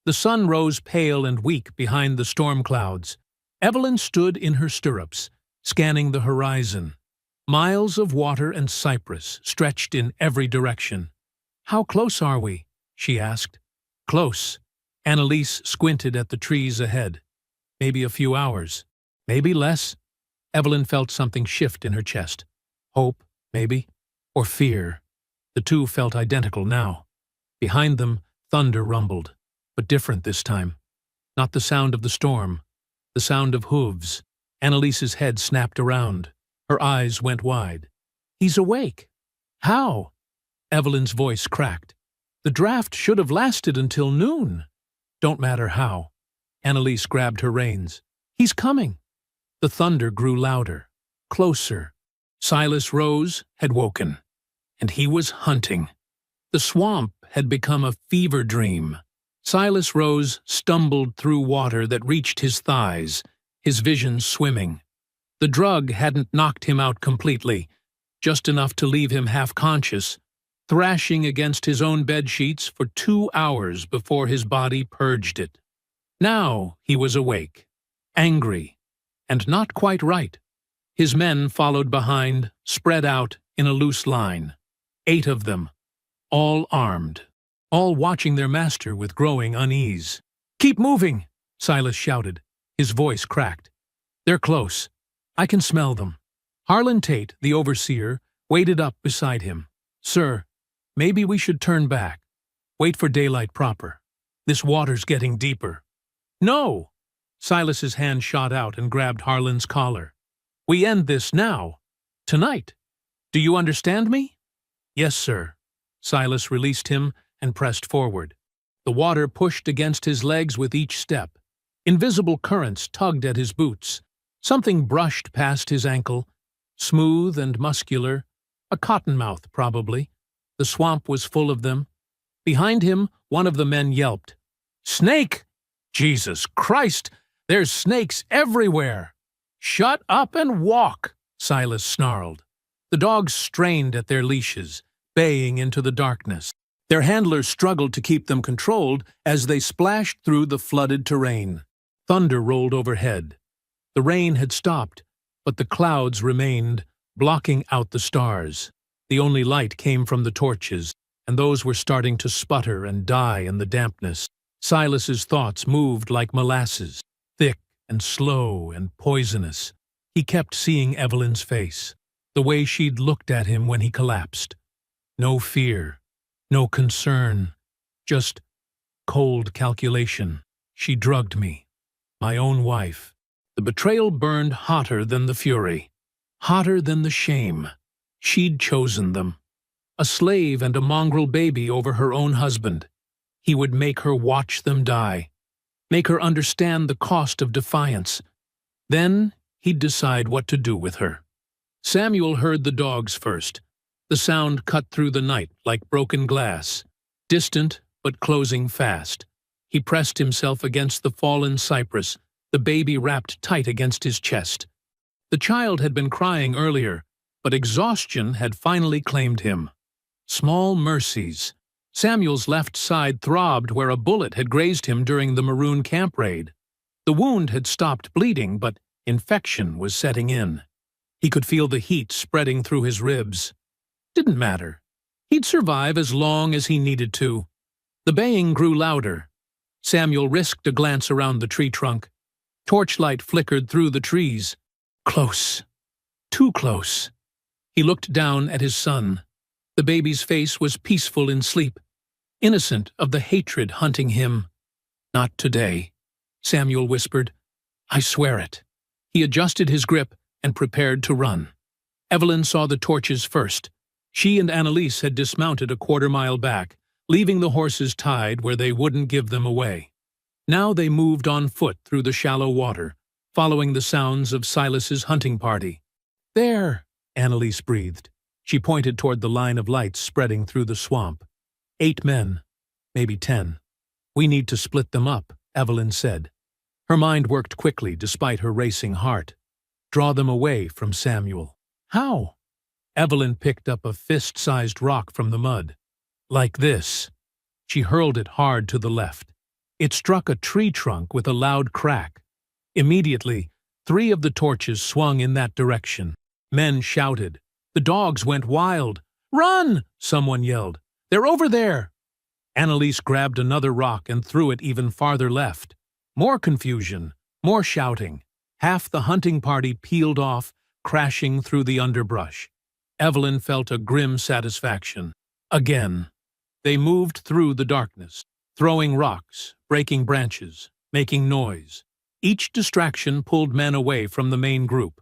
The sun rose pale and weak behind the storm clouds. Evelyn stood in her stirrups, scanning the horizon. Miles of water and cypress stretched in every direction. "How close are we?" she asked. "Close." Annalise squinted at the trees ahead. "Maybe a few hours. Maybe less." Evelyn felt something shift in her chest. Hope, maybe, or fear. The two felt identical now. Behind them, thunder rumbled, but different this time. Not the sound of the storm, the sound of hooves. Annalise's head snapped around. Her eyes went wide. "He's awake." "How?" Evelyn's voice cracked. "The draft should have lasted until noon." "Don't matter how." Annalise grabbed her reins. "He's coming." The thunder grew louder, closer. Silas Rose had woken, and he was hunting. The swamp had become a fever dream. Silas Rose stumbled through water that reached his thighs, his vision swimming. The drug hadn't knocked him out completely, just enough to leave him half-conscious, thrashing against his own bedsheets for 2 hours before his body purged it. Now he was awake, angry, and not quite right. His men followed behind, spread out in a loose line. 8 of them, all armed, all watching their master with growing unease. "Keep moving!" Silas shouted. His voice cracked. "They're close. I can smell them." Harlan Tate, the overseer, waded up beside him. "Sir, maybe we should turn back. Wait for daylight proper. This water's getting deeper." "No!" Silas's hand shot out and grabbed Harlan's collar. "We end this now. Tonight. Do you understand me?" "Yes, sir." Silas released him and pressed forward. The water pushed against his legs with each step. Invisible currents tugged at his boots. Something brushed past his ankle, smooth and muscular, a cottonmouth probably. The swamp was full of them. Behind him, one of the men yelped. "Snake! Jesus Christ! There's snakes everywhere!" "Shut up and walk!" Silas snarled. The dogs strained at their leashes, baying into the darkness. Their handlers struggled to keep them controlled as they splashed through the flooded terrain. Thunder rolled overhead. The rain had stopped, but the clouds remained, blocking out the stars. The only light came from the torches, and those were starting to sputter and die in the dampness. Silas's thoughts moved like molasses, thick and slow and poisonous. He kept seeing Evelyn's face, the way she'd looked at him when he collapsed. No fear, no concern, just cold calculation. She drugged me, my own wife. The betrayal burned hotter than the fury, hotter than the shame. She'd chosen them. A slave and a mongrel baby over her own husband. He would make her watch them die, make her understand the cost of defiance. Then he'd decide what to do with her. Samuel heard the dogs first. The sound cut through the night like broken glass, distant but closing fast. He pressed himself against the fallen cypress, the baby wrapped tight against his chest. The child had been crying earlier, but exhaustion had finally claimed him. Small mercies. Samuel's left side throbbed where a bullet had grazed him during the maroon camp raid. The wound had stopped bleeding, but infection was setting in. He could feel the heat spreading through his ribs. Didn't matter. He'd survive as long as he needed to. The baying grew louder. Samuel risked a glance around the tree trunk. Torchlight flickered through the trees. Close. Too close. He looked down at his son. The baby's face was peaceful in sleep, innocent of the hatred hunting him. Not today, Samuel whispered. I swear it. He adjusted his grip and prepared to run. Evelyn saw the torches first. She and Annalise had dismounted a quarter-mile back, leaving the horses tied where they wouldn't give them away. Now they moved on foot through the shallow water, following the sounds of Silas's hunting party. There, Annalise breathed. She pointed toward the line of lights spreading through the swamp. 8 men, maybe 10. We need to split them up, Evelyn said. Her mind worked quickly despite her racing heart. Draw them away from Samuel. How? Evelyn picked up a fist-sized rock from the mud. Like this. She hurled it hard to the left. It struck a tree trunk with a loud crack. Immediately, 3 of the torches swung in that direction. Men shouted. The dogs went wild. Run! Someone yelled. They're over there! Annalise grabbed another rock and threw it even farther left. More confusion, more shouting. Half the hunting party peeled off, crashing through the underbrush. Evelyn felt a grim satisfaction. Again. They moved through the darkness, throwing rocks, breaking branches, making noise. Each distraction pulled men away from the main group.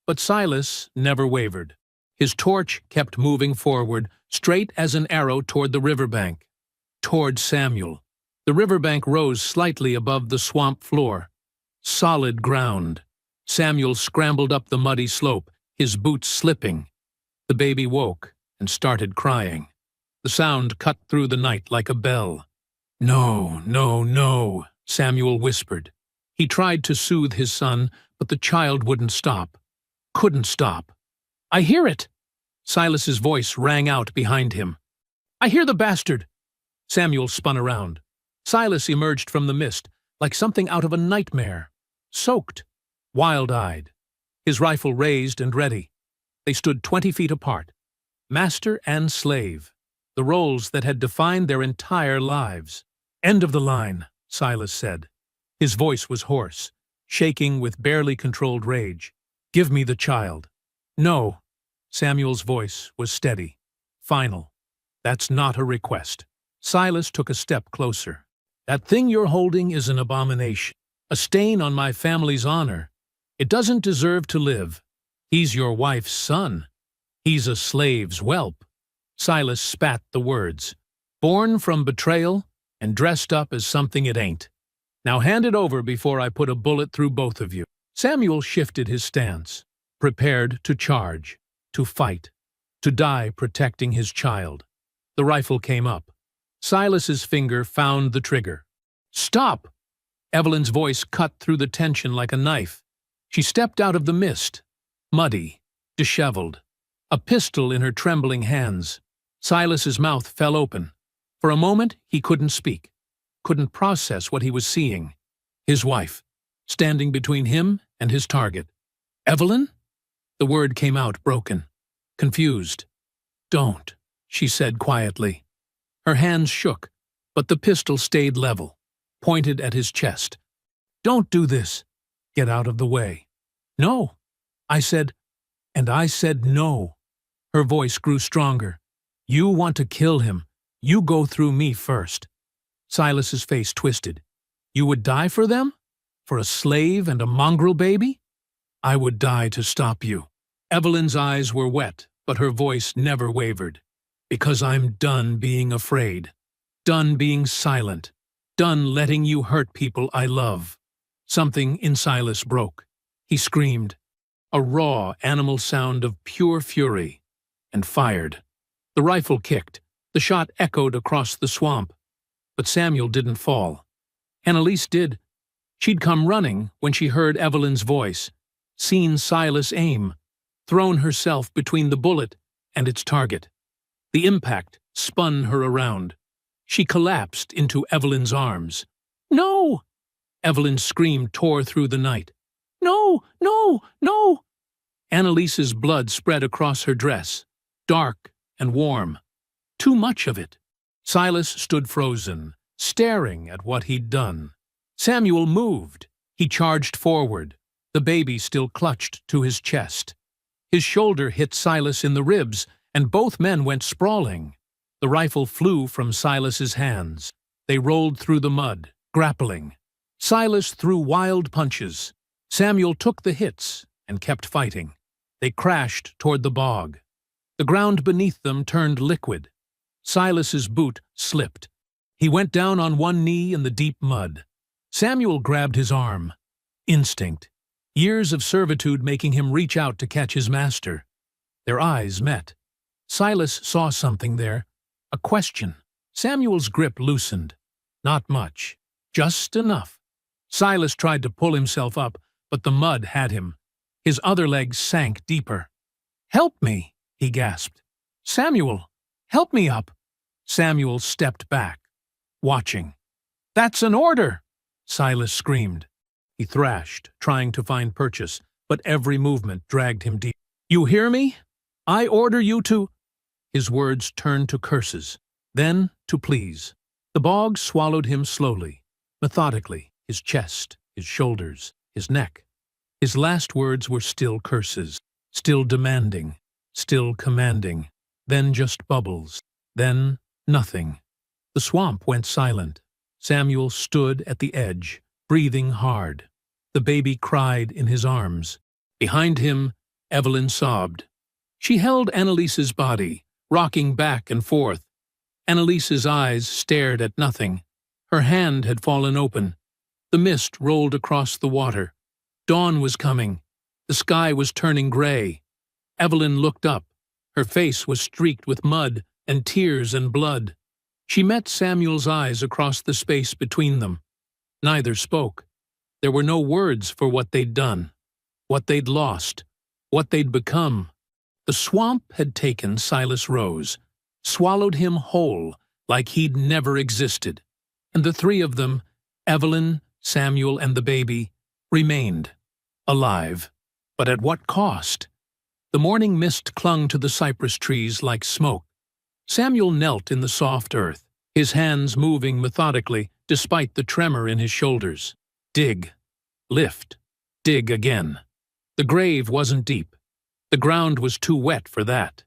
But Silas never wavered. His torch kept moving forward, straight as an arrow toward the riverbank. Toward Samuel. The riverbank rose slightly above the swamp floor. Solid ground. Samuel scrambled up the muddy slope, his boots slipping. The baby woke and started crying. The sound cut through the night like a bell. No, no, no, Samuel whispered. He tried to soothe his son, but the child wouldn't stop. Couldn't stop. I hear it! Silas's voice rang out behind him. I hear the bastard! Samuel spun around. Silas emerged from the mist, like something out of a nightmare. Soaked, wild-eyed. His rifle raised and ready. They stood 20 feet apart. Master and slave. The roles that had defined their entire lives. End of the line, Silas said. His voice was hoarse, shaking with barely controlled rage. Give me the child. No. Samuel's voice was steady, final. That's not a request. Silas took a step closer. That thing you're holding is an abomination, a stain on my family's honor. It doesn't deserve to live. He's your wife's son. He's a slave's whelp. Silas spat the words. Born from betrayal and dressed up as something it ain't. Now hand it over before I put a bullet through both of you. Samuel shifted his stance, prepared to charge, to fight, to die protecting his child. The rifle came up. Silas's finger found the trigger. Stop! Evelyn's voice cut through the tension like a knife. She stepped out of the mist, muddy, disheveled, a pistol in her trembling hands. Silas's mouth fell open. For a moment, he couldn't speak, couldn't process what he was seeing. His wife, standing between him and his target. Evelyn? The word came out broken, confused. Don't, she said quietly. Her hands shook, but the pistol stayed level, pointed at his chest. Don't do this. Get out of the way. No, I said, and I said no. Her voice grew stronger. You want to kill him. You go through me first. Silas's face twisted. You would die for them? For a slave and a mongrel baby? I would die to stop you. Evelyn's eyes were wet, but her voice never wavered. Because I'm done being afraid. Done being silent. Done letting you hurt people I love. Something in Silas broke. He screamed. A raw, animal sound of pure fury. And fired. The rifle kicked. The shot echoed across the swamp. But Samuel didn't fall. Annalise did. She'd come running when she heard Evelyn's voice, seen Silas aim, thrown herself between the bullet and its target. The impact spun her around. She collapsed into Evelyn's arms. No! Evelyn's scream tore through the night. No! No! No! Annalise's blood spread across her dress, dark and warm. Too much of it. Silas stood frozen, staring at what he'd done. Samuel moved. He charged forward, the baby still clutched to his chest. His shoulder hit Silas in the ribs, and both men went sprawling. The rifle flew from Silas's hands. They rolled through the mud, grappling. Silas threw wild punches. Samuel took the hits and kept fighting. They crashed toward the bog. The ground beneath them turned liquid. Silas's boot slipped. He went down on one knee in the deep mud. Samuel grabbed his arm. Instinct. Years of servitude making him reach out to catch his master. Their eyes met. Silas saw something there. A question. Samuel's grip loosened. Not much. Just enough. Silas tried to pull himself up, but the mud had him. His other leg sank deeper. "Help me," he gasped. "Samuel, help me up." Samuel stepped back, watching. "That's an order!" Silas screamed. He thrashed, trying to find purchase, but every movement dragged him deep. "You hear me? I order you to—" His words turned to curses, then to pleas. The bog swallowed him slowly, methodically, his chest, his shoulders, his neck. His last words were still curses, still demanding, still commanding, then just bubbles, then nothing. The swamp went silent. Samuel stood at the edge, breathing hard. The baby cried in his arms. Behind him, Evelyn sobbed. She held Annalise's body, rocking back and forth. Annalise's eyes stared at nothing. Her hand had fallen open. The mist rolled across the water. Dawn was coming. The sky was turning gray. Evelyn looked up. Her face was streaked with mud and tears and blood. She met Samuel's eyes across the space between them. Neither spoke. There were no words for what they'd done, what they'd lost, what they'd become. The swamp had taken Silas Rose, swallowed him whole like he'd never existed. And the three of them, Evelyn, Samuel, and the baby, remained, alive. But at what cost? The morning mist clung to the cypress trees like smoke. Samuel knelt in the soft earth, his hands moving methodically despite the tremor in his shoulders. Dig. Lift. Dig again. The grave wasn't deep. The ground was too wet for that.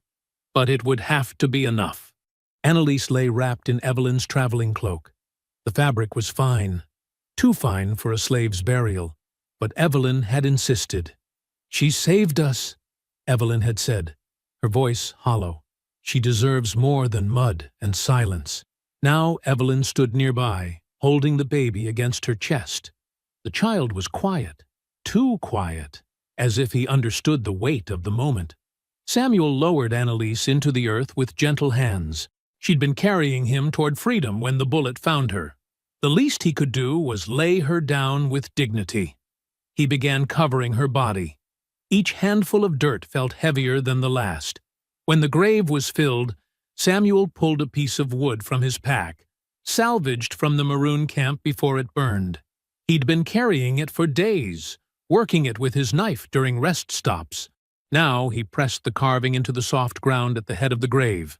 But it would have to be enough. Annalise lay wrapped in Evelyn's traveling cloak. The fabric was fine. Too fine for a slave's burial. But Evelyn had insisted. "She saved us," Evelyn had said, her voice hollow. "She deserves more than mud and silence." Now Evelyn stood nearby, holding the baby against her chest. The child was quiet, too quiet, as if he understood the weight of the moment. Samuel lowered Annalise into the earth with gentle hands. She'd been carrying him toward freedom when the bullet found her. The least he could do was lay her down with dignity. He began covering her body. Each handful of dirt felt heavier than the last. When the grave was filled, Samuel pulled a piece of wood from his pack, salvaged from the maroon camp before it burned. He'd been carrying it for days, working it with his knife during rest stops. Now he pressed the carving into the soft ground at the head of the grave.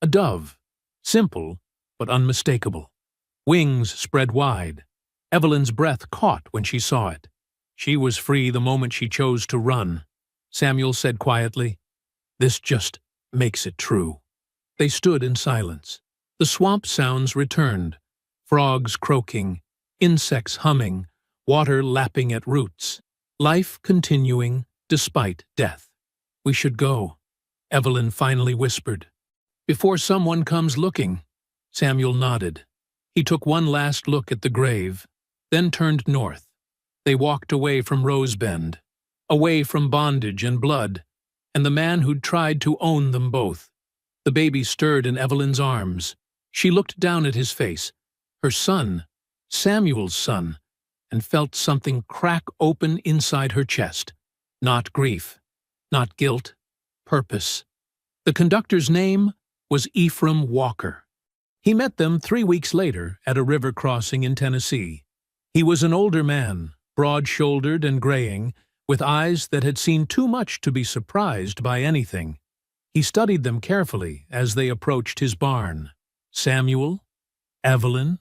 A dove. Simple, but unmistakable. Wings spread wide. Evelyn's breath caught when she saw it. She was free the moment she chose to run. Samuel said quietly, "This just makes it true." They stood in silence. The swamp sounds returned. Frogs croaking, insects humming, water lapping at roots. Life continuing despite death. "We should go," Evelyn finally whispered. "Before someone comes looking." Samuel nodded. He took one last look at the grave, then turned north. They walked away from Rosebend, away from bondage and blood, and the man who'd tried to own them both. The baby stirred in Evelyn's arms. She looked down at his face, her son, Samuel's son, and felt something crack open inside her chest. Not grief, not guilt, purpose. The conductor's name was Ephraim Walker. He met them 3 weeks later at a river crossing in Tennessee. He was an older man, broad-shouldered and graying, with eyes that had seen too much to be surprised by anything. He studied them carefully as they approached his barn. Samuel, Evelyn,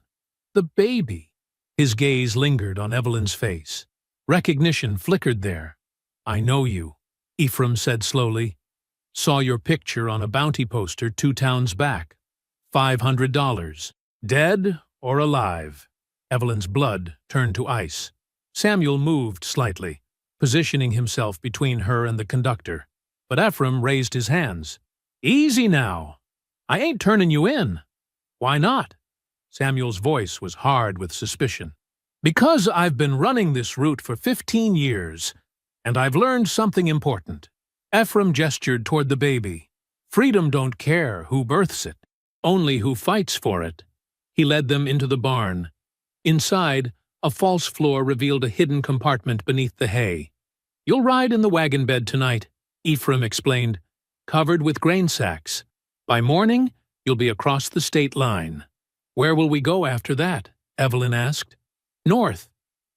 the baby. His gaze lingered on Evelyn's face. Recognition flickered there. "I know you," Ephraim said slowly. "Saw your picture on a bounty poster 2 towns back. $500. Dead or alive?" Evelyn's blood turned to ice. Samuel moved slightly, positioning himself between her and the conductor. But Ephraim raised his hands. "Easy now. I ain't turning you in." "Why not?" Samuel's voice was hard with suspicion. "Because I've been running this route for 15 years, and I've learned something important." Ephraim gestured toward the baby. "Freedom don't care who births it, only who fights for it." He led them into the barn. Inside, a false floor revealed a hidden compartment beneath the hay. "You'll ride in the wagon bed tonight," Ephraim explained, "covered with grain sacks. By morning, you'll be across the state line." "Where will we go after that?" Evelyn asked. "North.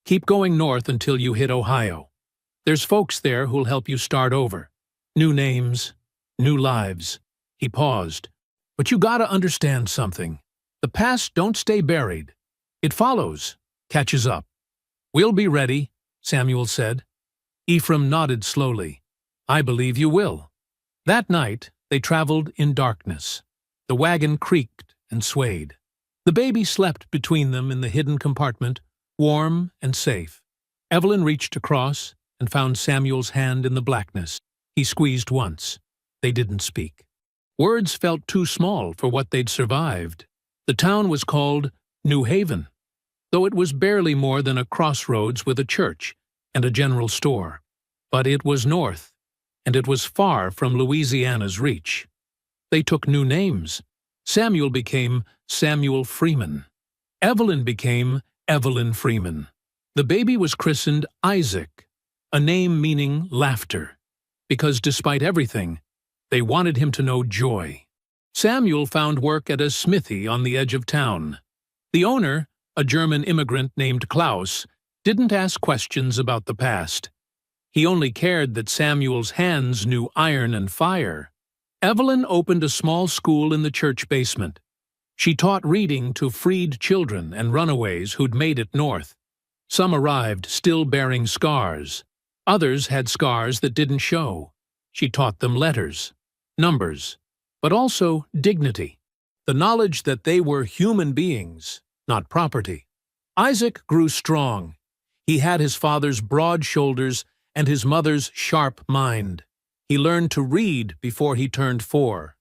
Keep going north until you hit Ohio. There's folks there who'll help you start over. New names, new lives." He paused. "But you gotta understand something. The past don't stay buried. It follows, catches up." "We'll be ready," Samuel said. Ephraim nodded slowly. "I believe you will." That night, they traveled in darkness. The wagon creaked and swayed. The baby slept between them in the hidden compartment, warm and safe. Evelyn reached across and found Samuel's hand in the blackness. He squeezed once. They didn't speak. Words felt too small for what they'd survived. The town was called New Haven, though it was barely more than a crossroads with a church and a general store. But it was north, and it was far from Louisiana's reach. They took new names. Samuel became Samuel Freeman. Evelyn became Evelyn Freeman. The baby was christened Isaac, a name meaning laughter, because despite everything, they wanted him to know joy. Samuel found work at a smithy on the edge of town. The owner, a German immigrant named Klaus, didn't ask questions about the past. He only cared that Samuel's hands knew iron and fire. Evelyn opened a small school in the church basement. She taught reading to freed children and runaways who'd made it north. Some arrived still bearing scars. Others had scars that didn't show. She taught them letters, numbers, but also dignity, the knowledge that they were human beings, not property. Isaac grew strong. He had his father's broad shoulders and his mother's sharp mind. He learned to read before he turned 4.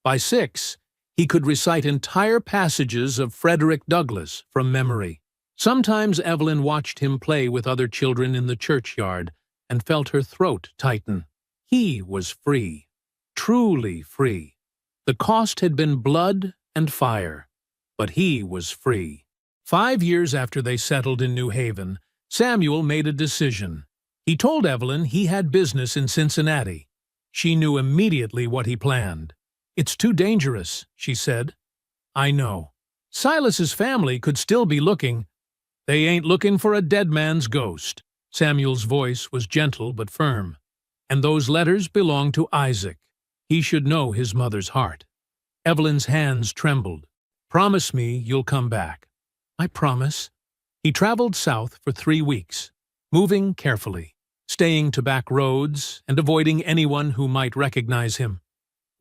By 6, he could recite entire passages of Frederick Douglass from memory. Sometimes Evelyn watched him play with other children in the churchyard and felt her throat tighten. He was free, truly free. The cost had been blood and fire, but he was free. 5 years after they settled in New Haven, Samuel made a decision. He told Evelyn he had business in Cincinnati. She knew immediately what he planned. "It's too dangerous," she said. "I know. Silas's family could still be looking." "They ain't looking for a dead man's ghost." Samuel's voice was gentle but firm. "And those letters belong to Isaac. He should know his mother's heart." Evelyn's hands trembled. "Promise me you'll come back." "I promise." He traveled south for 3 weeks, moving carefully, staying to back roads and avoiding anyone who might recognize him.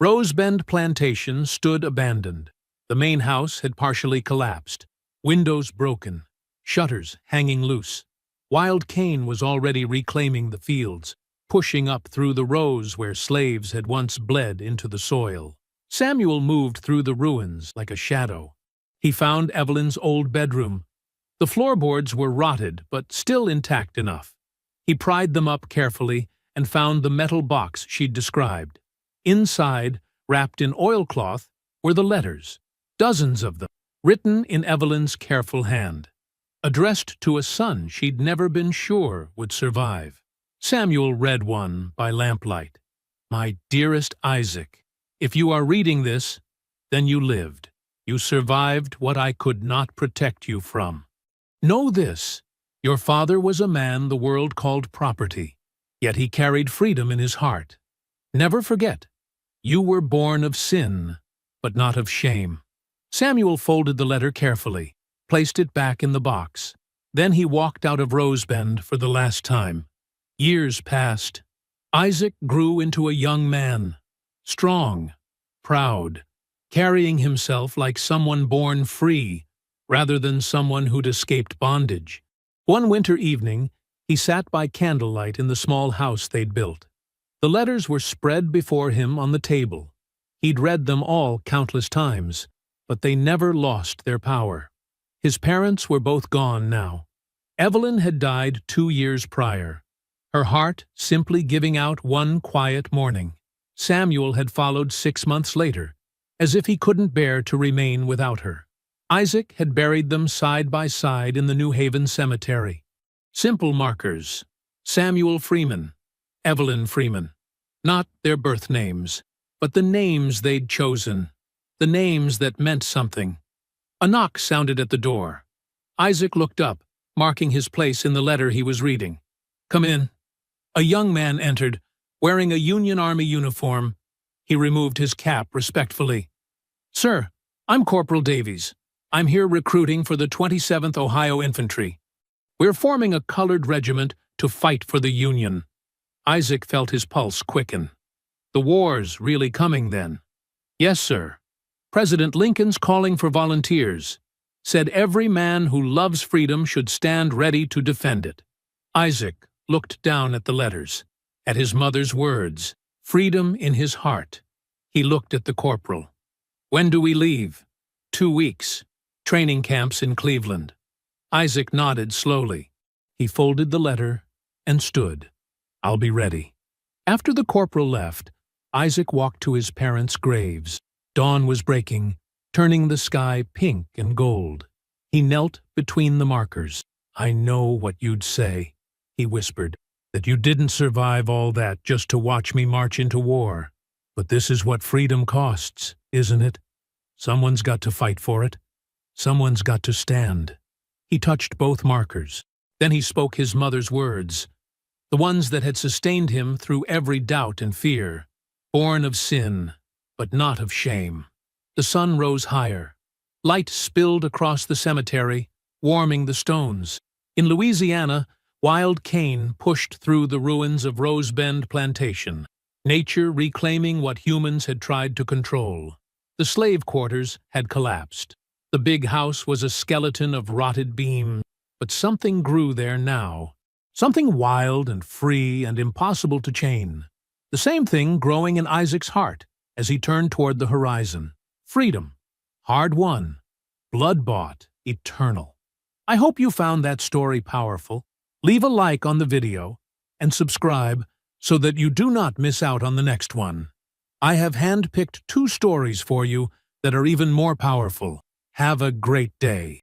Rosebend Plantation stood abandoned. The main house had partially collapsed, windows broken, shutters hanging loose. Wild cane was already reclaiming the fields, pushing up through the rows where slaves had once bled into the soil. Samuel moved through the ruins like a shadow. He found Evelyn's old bedroom. The floorboards were rotted, but still intact enough. He pried them up carefully and found the metal box she'd described. Inside, wrapped in oilcloth, were the letters, dozens of them, written in Evelyn's careful hand, addressed to a son she'd never been sure would survive. Samuel read one by lamplight. "My dearest Isaac, if you are reading this, then you lived. You survived what I could not protect you from. Know this. Your father was a man the world called property, yet he carried freedom in his heart. Never forget, you were born of sin, but not of shame." Samuel folded the letter carefully, placed it back in the box. Then he walked out of Rosebend for the last time. Years passed. Isaac grew into a young man, strong, proud, carrying himself like someone born free rather than someone who'd escaped bondage. One winter evening, he sat by candlelight in the small house they'd built. The letters were spread before him on the table. He'd read them all countless times, but they never lost their power. His parents were both gone now. Evelyn had died 2 years prior, her heart simply giving out one quiet morning. Samuel had followed 6 months later, as if he couldn't bear to remain without her. Isaac had buried them side by side in the New Haven cemetery. Simple markers: Samuel Freeman, Evelyn Freeman. Not their birth names, but the names they'd chosen, the names that meant something. A knock sounded at the door. Isaac looked up, marking his place in the letter he was reading. "Come in." A young man entered, wearing a Union Army uniform. He removed his cap respectfully. "Sir, I'm Corporal Davies. I'm here recruiting for the 27th Ohio Infantry. We're forming a colored regiment to fight for the Union." Isaac felt his pulse quicken. The war's really coming then. "Yes, sir. President Lincoln's calling for volunteers. Said every man who loves freedom should stand ready to defend it." Isaac looked down at the letters, at his mother's words, freedom in his heart. He looked at the corporal. "When do we leave?" 2 weeks. Training camps in Cleveland." Isaac nodded slowly. He folded the letter and stood. "I'll be ready." After the corporal left, Isaac walked to his parents' graves. Dawn was breaking, turning the sky pink and gold. He knelt between the markers. "I know what you'd say," he whispered, "that you didn't survive all that just to watch me march into war. But this is what freedom costs, isn't it? Someone's got to fight for it. Someone's got to stand." He touched both markers. Then he spoke his mother's words, the ones that had sustained him through every doubt and fear. Born of sin, but not of shame. The sun rose higher. Light spilled across the cemetery, warming the stones. In Louisiana, wild cane pushed through the ruins of Rosebend Plantation, nature reclaiming what humans had tried to control. The slave quarters had collapsed. The big house was a skeleton of rotted beams, but something grew there now. Something wild and free and impossible to chain. The same thing growing in Isaac's heart as he turned toward the horizon. Freedom. Hard-won. Blood-bought. Eternal. I hope you found that story powerful. Leave a like on the video and subscribe so that you do not miss out on the next one. I have handpicked 2 stories for you that are even more powerful. Have a great day.